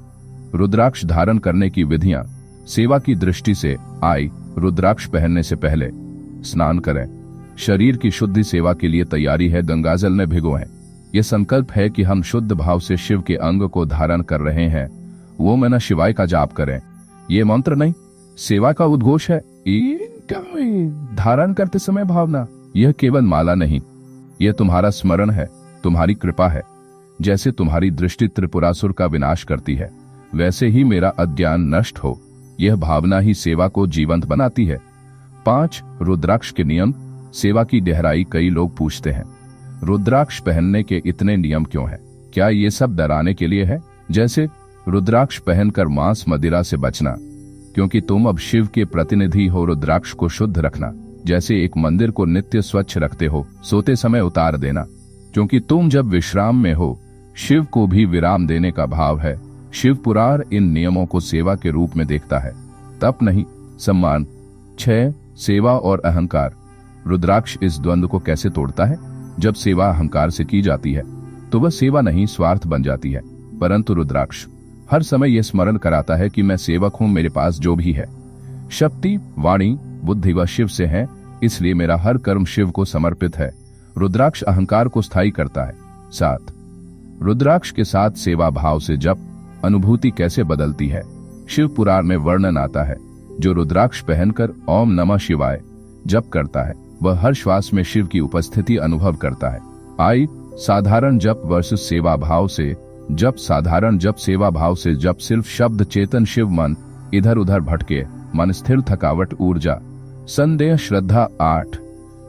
[SPEAKER 1] रुद्राक्ष धारण करने की विधियां। सेवा की दृष्टि से रुद्राक्ष पहनने से पहले स्नान करें। शरीर की शुद्धि सेवा के लिए तैयारी है, गंगाजल में भिगोएं। यह संकल्प है कि हम शुद्ध भाव से शिव के अंग को धारण कर रहे हैं। वो मना शिवाय का जाप करें। ये मंत्र नहीं, सेवा का उद्घोष है। धारण करते समय भावना, यह केवल माला नहीं, यह तुम्हारा स्मरण है, तुम्हारी कृपा है। जैसे तुम्हारी दृष्टि त्रिपुरासुर का विनाश करती है, वैसे ही मेरा अज्ञान नष्ट हो। यह भावना ही सेवा को जीवंत बनाती है। 5. रुद्राक्ष के नियम। सेवा की गहराई। कई लोग पूछते हैं, रुद्राक्ष पहनने के इतने नियम क्यों हैं? क्या ये सब डराने के लिए है? जैसे रुद्राक्ष पहनकर मांस मदिरा से बचना, क्योंकि तुम अब शिव के प्रतिनिधि हो। रुद्राक्ष को शुद्ध रखना, जैसे एक मंदिर को नित्य स्वच्छ रखते हो। सोते समय उतार देना, क्योंकि तुम जब विश्राम में हो, शिव को भी विराम देने का भाव है। शिव पुराण इन नियमों को सेवा के रूप में देखता है, तप नहीं, सम्मान। 6. सेवा और अहंकार। रुद्राक्ष इस द्वंद्व को कैसे तोड़ता है? जब सेवा अहंकार से की जाती है तो वह सेवा नहीं, स्वार्थ बन जाती है। परंतु रुद्राक्ष हर समय यह स्मरण कराता है कि मैं सेवक हूं, मेरे पास जो भी है शक्ति, वाणी, बुद्धि व शिव से है, इसलिए मेरा हर कर्म शिव को समर्पित है। रुद्राक्ष अहंकार को स्थायी करता है। 7. रुद्राक्ष के साथ सेवा भाव से जप। अनुभूति कैसे बदलती है? शिव पुराण में वर्णन आता है, जो रुद्राक्ष पहनकर ओम नमः शिवाय जप करता है वह हर श्वास में शिव की उपस्थिति अनुभव करता है। साधारण जप वर्सेस सेवा भाव से जप। साधारण जप सेवा भाव से जप सिर्फ शब्द चेतन शिव, मन इधर उधर भटके, मन स्थिर, थकावट, ऊर्जा, संदेह, श्रद्धा। 8.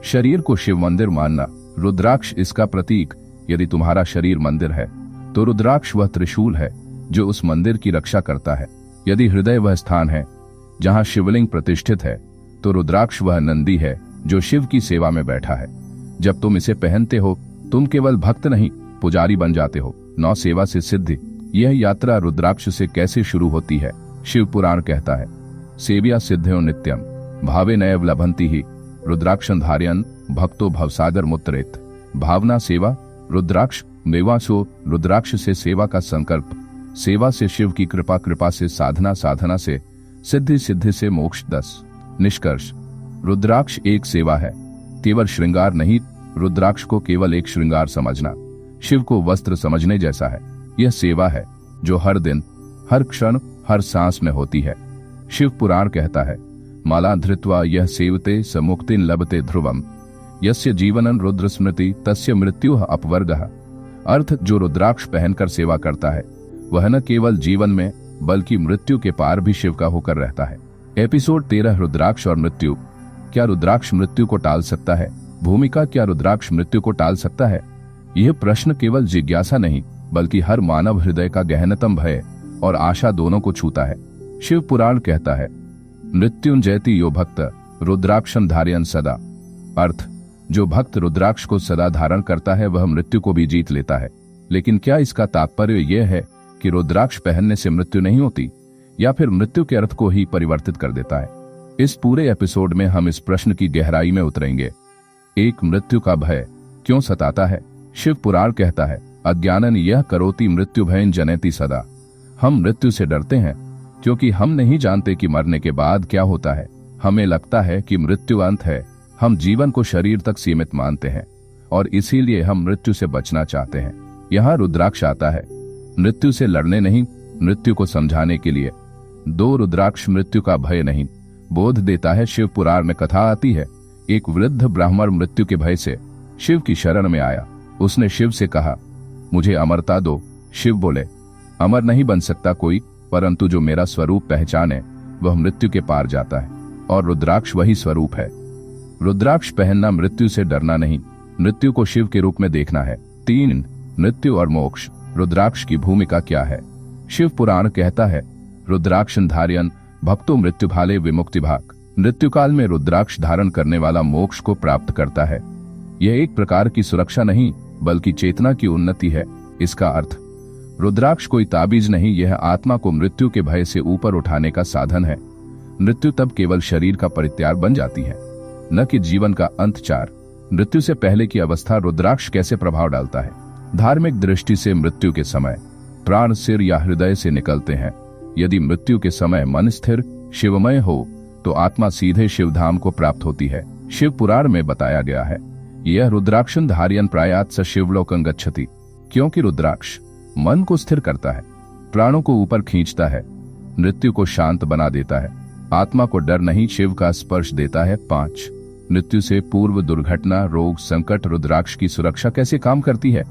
[SPEAKER 1] शरीर को शिव मंदिर मानना। रुद्राक्ष इसका प्रतीक। यदि तुम्हारा शरीर मंदिर है तो रुद्राक्ष वह त्रिशूल है जो उस मंदिर की रक्षा करता है। यदि हृदय वह स्थान है जहां शिवलिंग प्रतिष्ठित है तो रुद्राक्ष वह नंदी है जो शिव की सेवा में बैठा है। जब तुम इसे पहनते हो तुम केवल भक्त नहीं, पुजारी बन जाते हो। 9. सेवा से सिद्धि। यह यात्रा रुद्राक्ष से कैसे शुरू होती है? शिव पुराण कहता है, सेव्या सिद्धयो नित्यम भावे नैव लभंति ही रुद्राक्षं धारयन् भक्तो भवसागर मुत्तरेत। भावना सेवा। रुद्राक्ष मेवासो। रुद्राक्ष से सेवा का संकल्प, सेवा से शिव की कृपा, कृपा से साधना, साधना से सिद्धि, सिद्धि से मोक्ष। 10. निष्कर्ष। रुद्राक्ष एक सेवा है, केवल श्रृंगार नहीं। रुद्राक्ष को केवल एक श्रृंगार समझना शिव को वस्त्र समझने जैसा है। यह सेवा है जो हर दिन, हर क्षण, हर सांस में होती है। शिव पुराण कहता है, माला धृत्वा यह सेवते स मुक्तिं लभते ध्रुवम यस्य जीवनं रुद्र स्मृति तस्य मृत्युः अपवर्गः। अर्थ, जो रुद्राक्ष पहनकर सेवा करता है वह न केवल जीवन में बल्कि मृत्यु के पार भी शिव का होकर रहता है। एपिसोड 13। रुद्राक्ष और मृत्यु। क्या रुद्राक्ष मृत्यु को टाल सकता है? भूमिका। क्या रुद्राक्ष मृत्यु को टाल सकता है? यह प्रश्न केवल जिज्ञासा नहीं बल्कि हर मानव हृदय का गहनतम भय और आशा दोनों को छूता है। शिव पुराण कहता है, मृत्युंजयति यो भक्त रुद्राक्षं धारयन् सदा। अर्थ, जो भक्त रुद्राक्ष को सदा धारण करता है वह मृत्यु को भी जीत लेता है। लेकिन क्या इसका तात्पर्य यह है कि रुद्राक्ष पहनने से मृत्यु नहीं होती, या फिर मृत्यु के अर्थ को ही परिवर्तित कर देता है? इस पूरे एपिसोड में हम इस प्रश्न की गहराई में उतरेंगे। 1. मृत्यु का भय क्यों सताता है? शिव पुराण कहता है, अज्ञानन यह करोति मृत्यु भयं जनयति सदा। हम मृत्यु से डरते हैं क्योंकि हम नहीं जानते कि मरने के बाद क्या होता है। हमें लगता है कि मृत्यु अंत है। हम जीवन को शरीर तक सीमित मानते हैं और इसीलिए हम मृत्यु से बचना चाहते हैं। यहाँ रुद्राक्ष आता है मृत्यु से लड़ने नहीं, मृत्यु को समझाने के लिए। 2. रुद्राक्ष मृत्यु का भय नहीं, बोध देता है। शिव पुराण में कथा आती है, एक वृद्ध ब्राह्मण मृत्यु के भय से शिव की शरण में आया। उसने शिव से कहा, मुझे अमरता दो। शिव बोले, अमर नहीं बन सकता कोई, परंतु जो मेरा स्वरूप पहचाने वह मृत्यु के पार जाता है, और रुद्राक्ष वही स्वरूप है। रुद्राक्ष पहनना मृत्यु से डरना नहीं, मृत्यु को शिव के रूप में देखना है। 3. मृत्यु और मोक्ष। रुद्राक्ष की भूमिका क्या है? शिव पुराण कहता है, रुद्राक्षं धारयन् भक्तो मृत्यु भाले विमुक्ति भाग। मृत्युकाल में रुद्राक्ष धारण करने वाला मोक्ष को प्राप्त करता है। यह एक प्रकार की सुरक्षा नहीं बल्कि चेतना की उन्नति है। इसका अर्थ रुद्राक्ष कोई ताबीज नहीं, यह आत्मा को मृत्यु के भय से ऊपर उठाने का साधन है। मृत्यु तब केवल शरीर का परित्याग बन जाती है, न कि जीवन का अंत। 4 मृत्यु से पहले की अवस्था रुद्राक्ष कैसे प्रभाव डालता है। धार्मिक दृष्टि से मृत्यु के समय प्राण सिर या हृदय से निकलते हैं। यदि मृत्यु के समय मन स्थिर शिवमय हो तो आत्मा सीधे शिवधाम को प्राप्त होती है। शिव पुराण में बताया गया है, यह रुद्राक्षं धारयन् प्रयात स शिवलोकं गच्छति, क्योंकि रुद्राक्ष मन को स्थिर करता है, प्राणों को ऊपर खींचता है, मृत्यु को शांत बना देता है, आत्मा को डर नहीं शिव का स्पर्श देता है। 5 मृत्यु से पूर्व दुर्घटना रोग संकट रुद्राक्ष की सुरक्षा कैसे काम करती है।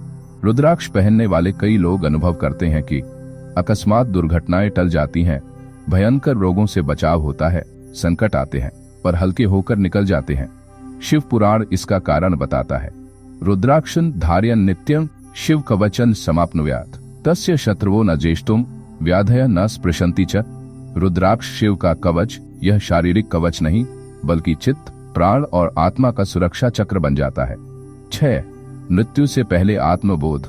[SPEAKER 1] रुद्राक्ष पहनने वाले कई लोग अनुभव करते हैं कि अकस्मात दुर्घटनाएं टल जाती हैं, भयंकर रोगों से बचाव होता है, संकट आते हैं पर हल्के होकर निकल जाते हैं। शिव पुराण इसका कारण बताता है। रुद्राक्षं धारयन् नित्यं शिव कवचं समाप्नुयात् तस्य शत्रुवो न जेष्टुम व्याधय न स्पृशन्ति च। रुद्राक्ष शिव का कवच, यह शारीरिक कवच नहीं बल्कि चित्त प्राण और आत्मा का सुरक्षा चक्र बन जाता है। 6 मृत्यु से पहले आत्मबोध।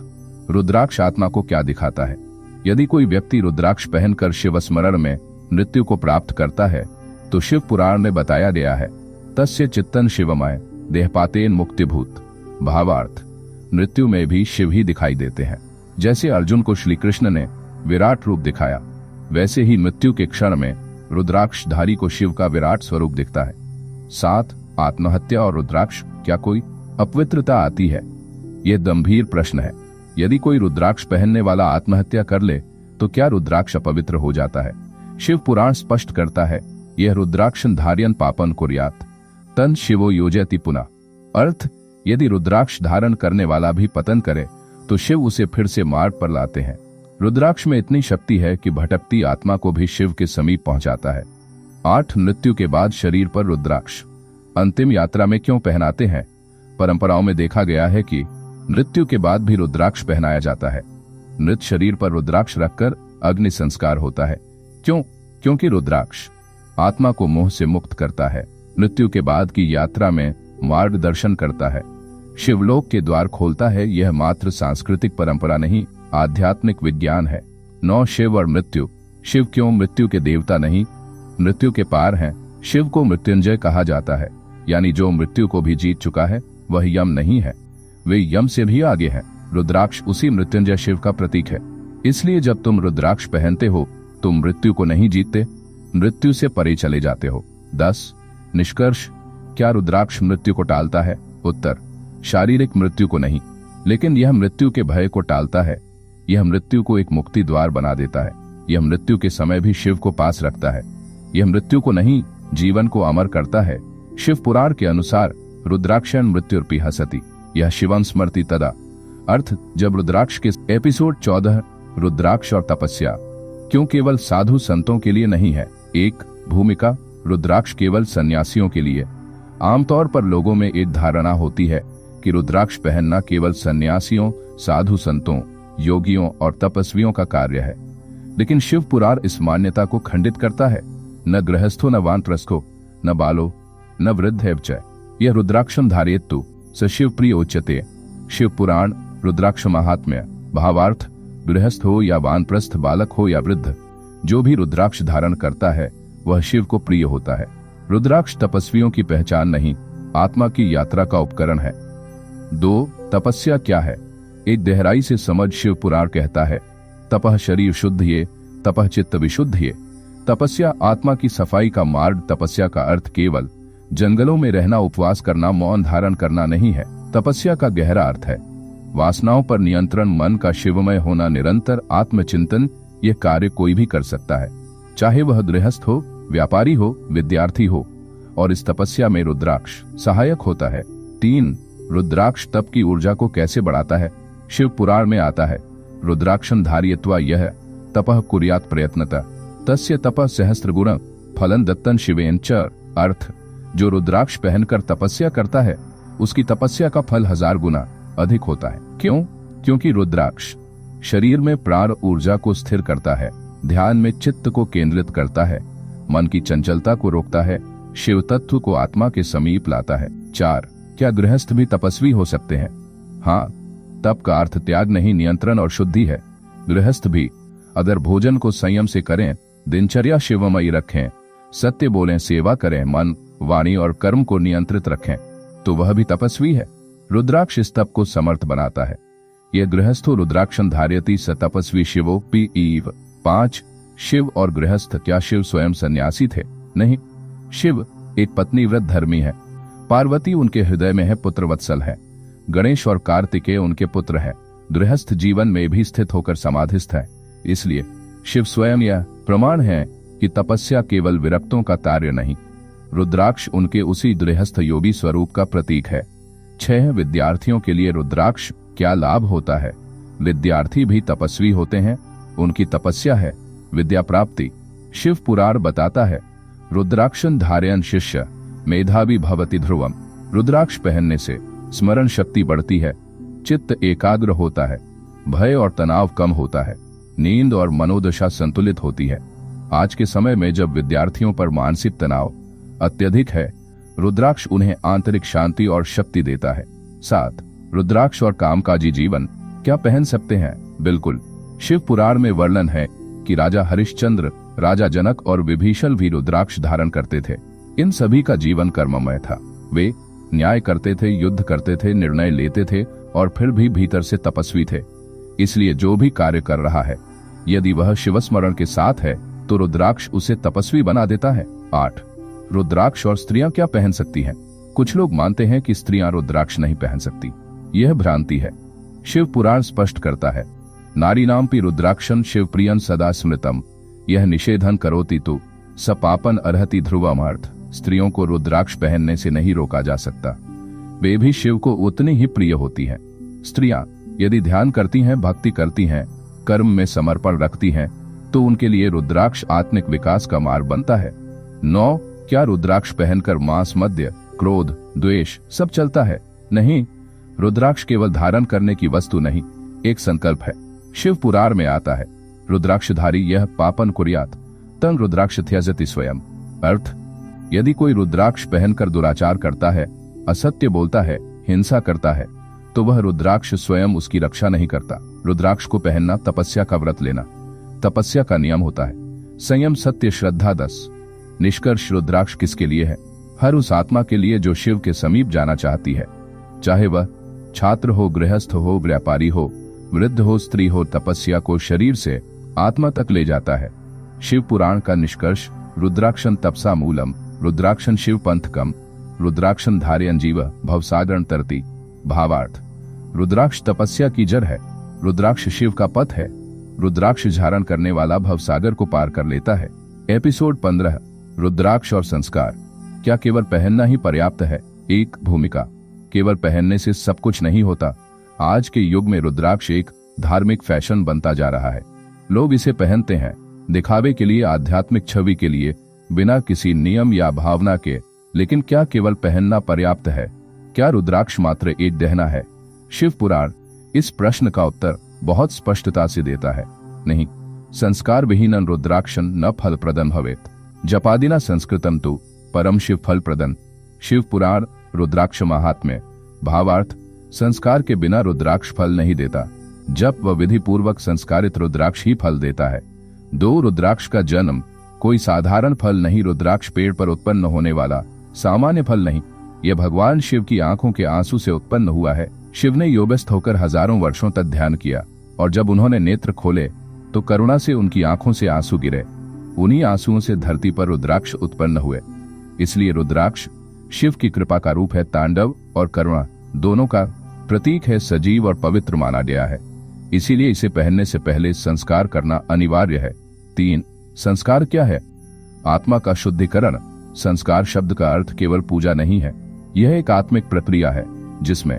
[SPEAKER 1] रुद्राक्ष आत्मा को क्या दिखाता है। यदि कोई व्यक्ति रुद्राक्ष पहनकर शिव स्मरण में मृत्यु को प्राप्त करता है तो शिव पुराण में बताया गया है, तस्य चित्तन शिवमय देहपातेन मुक्तिभूत। भावार्थ मृत्यु में भी शिव ही दिखाई देते हैं। जैसे अर्जुन को श्री कृष्ण ने विराट रूप दिखाया, वैसे ही मृत्यु के क्षण में रुद्राक्षधारी को शिव का विराट स्वरूप दिखता है। 7 आत्महत्या और रुद्राक्ष, क्या कोई अपवित्रता आती है। यह गंभीर प्रश्न है। यदि कोई रुद्राक्ष पहनने वाला आत्महत्या कर ले तो क्या रुद्राक्ष अपवित्र हो जाता है। शिव पुराण स्पष्ट करता है, यह रुद्राक्षं धारयन् पापं कुर्यात् तन् शिवो योजयति पुनः। अर्थ यदि रुद्राक्ष धारण करने वाला भी पतन करे तो शिव उसे फिर से मार्ग पर लाते हैं। रुद्राक्ष में इतनी शक्ति है कि भटकती आत्मा को भी शिव के समीप पहुंचाता है। 8 मृत्यु के बाद शरीर पर रुद्राक्ष अंतिम यात्रा में क्यों पहनाते हैं। परंपराओं में देखा गया है कि मृत्यु के बाद भी रुद्राक्ष पहनाया जाता है। मृत शरीर पर रुद्राक्ष रखकर अग्नि संस्कार होता है। क्योंकि रुद्राक्ष आत्मा को मोह से मुक्त करता है, मृत्यु के बाद की यात्रा में मार्गदर्शन करता है, शिवलोक के द्वार खोलता है। यह मात्र सांस्कृतिक परंपरा नहीं, आध्यात्मिक विज्ञान है। 9 शिव और मृत्यु। शिव क्यों मृत्यु के देवता नहीं, मृत्यु के पार हैं। शिव को मृत्युंजय कहा जाता है, यानी जो मृत्यु को भी जीत चुका है वह यम नहीं है, वे यम से भी आगे हैं। रुद्राक्ष उसी मृत्युंजय शिव का प्रतीक है। इसलिए जब तुम रुद्राक्ष पहनते हो तुम मृत्यु को नहीं जीतते, मृत्यु से परे चले जाते हो। 10 निष्कर्ष, क्या रुद्राक्ष मृत्यु को टालता है। उत्तर, शारीरिक मृत्यु को नहीं, लेकिन यह मृत्यु के भय को टालता है। यह मृत्यु को एक मुक्ति द्वार बना देता है। यह मृत्यु के समय भी शिव को पास रखता है। यह मृत्यु को नहीं, जीवन को अमर करता है। शिव पुराण के अनुसार रुद्राक्षं मृत्युर्पि हसति, यह शिवं स्मरति तदा। अर्थ, जब रुद्राक्ष के एपिसोड 14 रुद्राक्ष और तपस्या क्यों केवल साधु संतों के लिए नहीं है। 1 भूमिका, रुद्राक्ष केवल सन्यासियों के लिए। आमतौर पर लोगों में एक धारणा होती है कि रुद्राक्ष पहनना केवल सन्यासियों, साधु संतों, योगियों और तपस्वियों का कार्य है, लेकिन शिव पुराण इस मान्यता को खंडित करता है। न गृहस्थो न वानप्रस्थो न बालो न वृद्धेव च यह रुद्राक्षं धारयेत्तु स शिव प्रिय उच्यते। शिव पुराण रुद्राक्ष महात्म्य। भावार्थ, गृहस्थ हो या वानप्रस्थ, बालक हो या वृद्ध, जो भी रुद्राक्ष धारण करता है वह शिव को प्रिय होता है। रुद्राक्ष तपस्वियों की पहचान नहीं, आत्मा की यात्रा का उपकरण है। 2 तपस्या क्या है। एक गहराई से समझ शिव पुराण कहता है, तपः शरीर शुद्ध ये तपः चित्त विशुद्ध ये। तपस्या आत्मा की सफाई का मार्ग। तपस्या का अर्थ केवल जंगलों में रहना, उपवास करना, मौन धारण करना नहीं है। तपस्या का गहरा अर्थ है वासनाओं पर नियंत्रण, मन का शिवमय होना, निरंतर आत्मचिंतन। यह कार्य कोई भी कर सकता है, चाहे वह गृहस्थ हो, व्यापारी हो, विद्यार्थी हो, और इस तपस्या में रुद्राक्ष सहायक होता है। 3 रुद्राक्ष तप की ऊर्जा को कैसे बढ़ाता है। शिव पुराण में आता है, रुद्राक्षं धारयित्वा यह तपः कुर्यात् प्रयत्नतः तस्य तपः सहस्त्रगुणं फलं दत्तं शिवेन च। अर्थ, जो रुद्राक्ष पहनकर तपस्या करता है उसकी तपस्या का फल 1000 गुना अधिक होता है। क्योंकि रुद्राक्ष शरीर में प्राण ऊर्जा को स्थिर करता है, ध्यान में चित्त को केंद्रित करता है, मन की चंचलता को रोकता है, शिव तत्व को आत्मा के समीप लाता है। 4. क्या गृहस्थ भी तपस्वी हो सकते हैं? हाँ, तप का अर्थ त्याग नहीं, नियंत्रण और शुद्धि है। गृहस्थ भी अगर भोजन को संयम से करें, दिनचर्या शिवमयी रखें, सत्य बोलें, सेवा करें, मन, वाणी और कर्म को नियंत्रित रखें, तो वह भी तपस्वी है। रुद्राक्ष इस तप को समर्थ बनाता है। यह गृहस्थो रुद्राक्षं धारयति स तपस्वी शिवो पीईव। 5. शिव और गृहस्थ, क्या शिव स्वयं सन्यासी थे? नहीं, शिव एक पत्नीव्रत धर्मी है। पार्वती उनके हृदय में है, पुत्र वत्सल है। गणेश और कार्तिकेय उनके पुत्र है। गृहस्थ जीवन में भी स्थित होकर समाधिस्थ है। इसलिए शिव स्वयं यह प्रमाण है कि तपस्या केवल विरक्तों का कार्य नहीं, रुद्राक्ष उनके उसी गृहस्थ योगी स्वरूप का प्रतीक है। 6. विद्यार्थियों के लिए रुद्राक्ष क्या लाभ होता है? विद्यार्थी भी तपस्वी होते हैं, उनकी तपस्या है विद्या प्राप्ति। शिव पुराण बताता है, रुद्राक्षं धारयन् शिष्य मेधावी भवति ध्रुवम। रुद्राक्ष पहनने से स्मरण शक्ति बढ़ती है, चित्त एकाग्र होता है, भय और तनाव कम होता है, नींद और मनोदशा संतुलित होती है। आज के समय में जब विद्यार्थियों पर मानसिक तनाव अत्यधिक है, रुद्राक्ष उन्हें आंतरिक शांति और शक्ति देता है। 7. रुद्राक्ष और कामकाजी जीवन, क्या पहन सकते हैं? बिल्कुल। शिव पुराण में वर्णन है कि राजा हरिश्चंद्र, राजा जनक और विभीषण भी रुद्राक्ष धारण करते थे। इन सभी का जीवन कर्ममय था। वे न्याय करते थे, युद्ध करते थे, निर्णय लेते थे और फिर भी भीतर से तपस्वी थे। इसलिए जो भी कार्य कर रहा है, यदि वह शिवस्मरण के साथ है तो रुद्राक्ष उसे तपस्वी बना देता है। 8. रुद्राक्ष और स्त्रियां क्या पहन सकती हैं? कुछ लोग मानते हैं कि स्त्रियां रुद्राक्ष नहीं पहन सकती। यह भ्रांति है। शिव पुराण स्पष्ट करता है, नारीणामपि रुद्राक्षं शिवप्रियं सदा स्मृतम। यह निषेधन करोति तु स पापन अर्हति ध्रुवमर्थ। स्त्रियों को रुद्राक्ष पहनने से नहीं रोका जा सकता, वे भी शिव को उतनी ही प्रिय होती हैं। स्त्रियां यदि ध्यान करती हैं, भक्ति करती हैं, कर्म में समर्पण रखती हैं, तो उनके लिए रुद्राक्ष आत्मिक विकास का मार्ग बनता है। 9. क्या रुद्राक्ष पहनकर मांस, मद्य, क्रोध, द्वेष सब चलता है? नहीं, रुद्राक्ष केवल धारण करने की वस्तु नहीं, एक संकल्प है। शिव पुराण में आता है, रुद्राक्षधारी यह पापन कुर्यात तं रुद्राक्ष त्यजति स्वयं। अर्थ, यदि कोई रुद्राक्ष पहनकर दुराचार करता है, असत्य बोलता है, हिंसा करता है, तो वह रुद्राक्ष स्वयं उसकी रक्षा नहीं करता। रुद्राक्ष को पहनना तपस्या का व्रत लेना, तपस्या का नियम होता है। संयम, सत्य, श्रद्धा। 10. निष्कर्ष, रुद्राक्ष किसके लिए है? हर उस आत्मा के लिए जो शिव के समीप जाना चाहती है, चाहे वह छात्र हो, गृहस्थ हो, व्यापारी हो, वृद्ध हो, स्त्री हो। तपस्या को शरीर से आत्मा तक ले जाता है। शिव पुराण का निष्कर्ष, रुद्राक्षं तपसा मूलम, रुद्राक्षं शिव पंथकम, रुद्राक्षं धारयन् जीव भवसागरं तरति। भावार्थ, रुद्राक्ष तपस्या की जड़ है, रुद्राक्ष शिव का पथ है, रुद्राक्ष धारण करने वाला भवसागर को पार कर लेता है। एपिसोड 15, रुद्राक्ष और संस्कार, क्या केवल पहनना ही पर्याप्त है? एक भूमिका, केवल पहनने से सब कुछ नहीं होता। आज के युग में रुद्राक्ष एक धार्मिक फैशन बनता जा रहा है। लोग इसे पहनते हैं दिखावे के लिए, आध्यात्मिक छवि के लिए, बिना किसी नियम या भावना के। लेकिन क्या केवल पहनना पर्याप्त है? क्या रुद्राक्ष मात्र एक गहना है? शिव पुराण इस प्रश्न का उत्तर बहुत स्पष्टता से देता है, नहीं। संस्कार विहीनं रुद्राक्षं न फल प्रदं भवेत्, जपादिना संस्कृतं तु परम शिव फल प्रदन। शिव पुराण रुद्राक्ष महात्म्य। भावार्थ, संस्कार के बिना रुद्राक्ष फल नहीं देता, जप व विधि पूर्वक संस्कारित रुद्राक्ष ही फल देता है। 2. रुद्राक्ष का जन्म कोई साधारण फल नहीं, रुद्राक्ष पेड़ पर उत्पन्न होने वाला सामान्य फल नहीं, यह भगवान शिव की आंखों के आंसू से उत्पन्न हुआ है। शिव ने योगस्थ होकर हजारों वर्षों तक ध्यान किया और जब उन्होंने नेत्र खोले तो करुणा से उनकी आंखों से आंसू गिरे। उन्हीं आंसुओं से धरती पर रुद्राक्ष उत्पन्न हुए। इसलिए रुद्राक्ष शिव की कृपा का रूप है, तांडव और करुणा दोनों का प्रतीक है, सजीव और पवित्र माना गया है। इसीलिए इसे पहनने से पहले संस्कार करना अनिवार्य है। 3. संस्कार क्या है? आत्मा का शुद्धिकरण। संस्कार शब्द का अर्थ केवल पूजा नहीं है, यह एक आत्मिक प्रक्रिया है जिसमें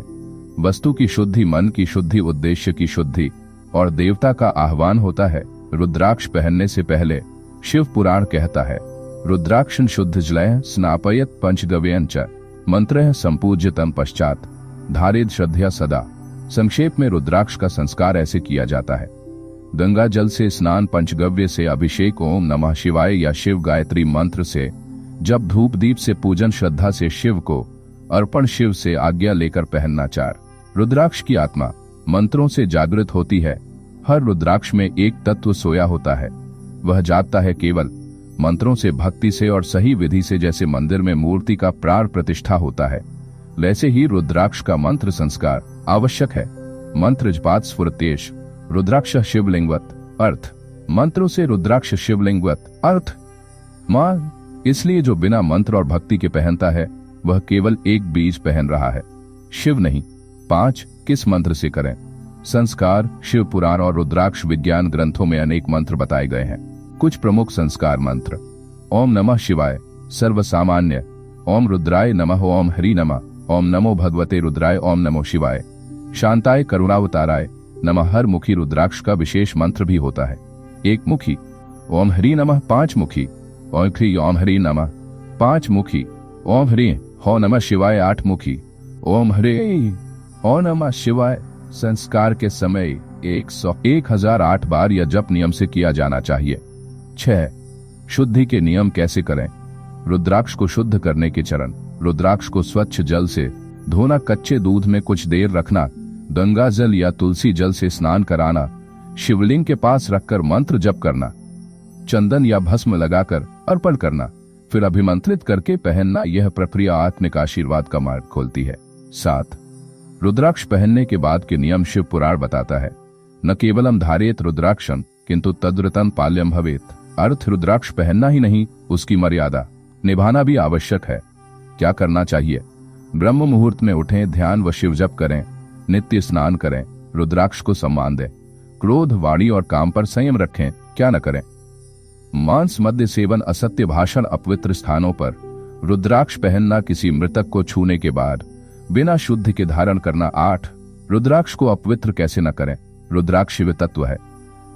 [SPEAKER 1] वस्तु की शुद्धि, मन की शुद्धि, उद्देश्य की शुद्धि और देवता का आह्वान होता है। रुद्राक्ष पहनने से पहले शिव पुराण कहता है, रुद्राक्षं शुद्ध जलय स्नापयत पंचगव्यं च मंत्रः संपूज्यतम पश्चात धारेद श्रद्धया सदा। संक्षेप में रुद्राक्ष का संस्कार ऐसे किया जाता है, गंगा जल से स्नान, पंचगव्य से अभिषेक, ओम नमः शिवाय या शिव गायत्री मंत्र से जब धूप दीप से पूजन श्रद्धा से शिव को अर्पण, शिव से आज्ञा लेकर पहनना। 4 रुद्राक्ष की आत्मा मंत्रों से जागृत होती है। हर रुद्राक्ष में एक तत्व सोया होता है, वह जागता है केवल मंत्रों से, भक्ति से और सही विधि से। जैसे मंदिर में मूर्ति का प्राण प्रतिष्ठा होता है, वैसे ही रुद्राक्ष का मंत्र संस्कार आवश्यक है। मंत्र जपात स्फुरतेश रुद्राक्ष शिवलिंगवत। अर्थ मंत्रों से रुद्राक्ष शिवलिंगवत। अर्थ मां, इसलिए जो बिना मंत्र और भक्ति के पहनता है वह केवल एक बीज पहन रहा है, शिव नहीं। 5 किस मंत्र से करें संस्कार? शिव पुराण और रुद्राक्ष विज्ञान ग्रंथों में अनेक मंत्र बताए गए हैं। कुछ प्रमुख संस्कार मंत्र: ओम नमः शिवाय सर्व सामान्य, ओम रुद्राय नमः, ओम हरि नमः, ओम नमो भगवते रुद्राय, ओम नमो शिवाय, शांताय करुणावताराय नमः। हर मुखी रुद्राक्ष का विशेष मंत्र भी होता है। एक मुखी ओम हरि नमः, 5 मुखी ओम ह्री ओम हरि नमः, 5 मुखी ओम हरि हो नमः शिवाय, 8 मुखी ओम हरि हो नमः शिवाय। संस्कार के समय 1008 बार यह जप नियम से किया जाना चाहिए। 6 शुद्धि के नियम कैसे करें? रुद्राक्ष को शुद्ध करने के चरण: रुद्राक्ष को स्वच्छ जल से धोना, कच्चे दूध में कुछ देर रखना, गंगा जल या तुलसी जल से स्नान कराना, शिवलिंग के पास रखकर मंत्र जप करना, चंदन या भस्म लगाकर अर्पण करना, फिर अभिमंत्रित करके पहनना। यह प्रक्रिया आत्मिक आशीर्वाद का मार्ग खोलती है। 7 रुद्राक्ष पहनने के बाद के नियम शिव पुराण बताता है। न केवलम धारेत रुद्राक्षम किंतु तद्रतन पाल्यम भवेत। अर्थ रुद्राक्ष पहनना ही नहीं, उसकी मर्यादा निभाना भी आवश्यक है। क्या करना चाहिए? ब्रह्म मुहूर्त में उठें, ध्यान व शिव जप करें, नित्य स्नान करें, रुद्राक्ष को सम्मान दें, क्रोध, वाणी और काम पर संयम रखें। क्या न करें? मांस, मद्य सेवन, असत्य भाषण, अपवित्र स्थानों पर रुद्राक्ष पहनना, किसी मृतक को छूने के बाद बिना शुद्ध के धारण करना। 8 रुद्राक्ष को अपवित्र कैसे न करें? रुद्राक्ष शिव तत्व है,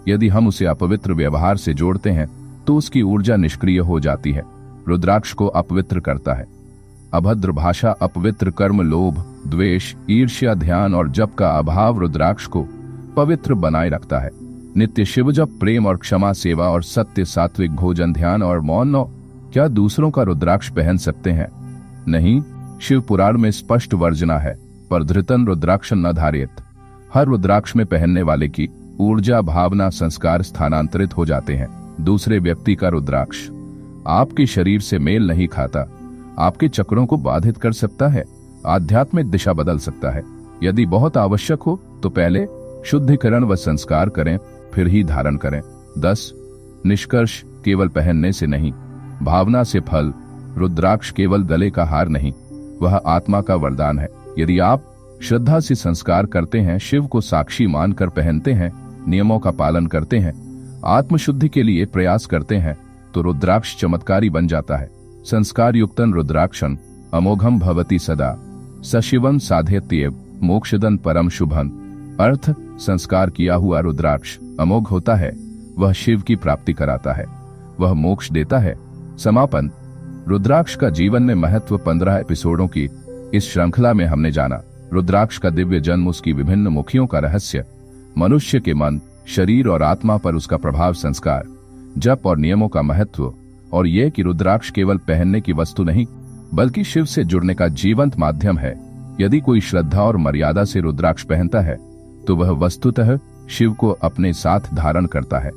[SPEAKER 1] यदि हम उसे अपवित्र व्यवहार से जोड़ते हैं तो उसकी ऊर्जा निष्क्रिय हो जाती है, रुद्राक्ष को अपवित्र करता है। अभद्र भाषा, अपवित्र कर्म, लोभ, द्वेष, ईर्ष्या, ध्यान और जप का अभाव रुद्राक्ष को पवित्र बनाए रखता है। नित्य शिव जप, प्रेम और क्षमा, सेवा और सत्य, सात्विक भोजन, ध्यान और मौन। क्या दूसरों का रुद्राक्ष पहन सकते हैं? नहीं, शिव पुराण में स्पष्ट वर्जना है, पर धृतन रुद्राक्ष न धारेत। हर रुद्राक्ष में पहनने वाले की ऊर्जा, भावना, संस्कार स्थानांतरित हो जाते हैं। दूसरे व्यक्ति का रुद्राक्ष आपके शरीर से मेल नहीं खाता, आपके चक्रों को बाधित कर सकता है, आध्यात्मिक दिशा बदल सकता है। यदि बहुत आवश्यक हो तो पहले शुद्धिकरण व संस्कार करें, फिर ही धारण करें। 10 निष्कर्ष: केवल पहनने से नहीं, भावना से फल। रुद्राक्ष केवल गले का हार नहीं, वह आत्मा का वरदान है। यदि आप श्रद्धा से संस्कार करते हैं, शिव को साक्षी मानकर पहनते हैं, नियमों का पालन करते हैं, आत्मशुद्धि के लिए प्रयास करते हैं, तो रुद्राक्ष चमत्कारी बन जाता है। संस्कार युक्तन रुद्राक्षन अमोघम भवति सदा, सशिवम साधयत्येव मोक्षदन परम शुभन। अर्थ संस्कार किया हुआ रुद्राक्ष अमोघ होता है, वह शिव की प्राप्ति कराता है, वह मोक्ष देता है। समापन: रुद्राक्ष का जीवन में महत्व। 15 एपिसोडों की इस श्रृंखला में हमने जाना रुद्राक्ष का दिव्य जन्म, उसकी विभिन्न मुखियों का रहस्य, मनुष्य के मन, शरीर और आत्मा पर उसका प्रभाव, संस्कार, जप और नियमों का महत्व, और यह कि रुद्राक्ष केवल पहनने की वस्तु नहीं बल्कि शिव से जुड़ने का जीवंत माध्यम है। यदि कोई श्रद्धा और मर्यादा से रुद्राक्ष पहनता है तो वह वस्तुतः शिव को अपने साथ धारण करता है।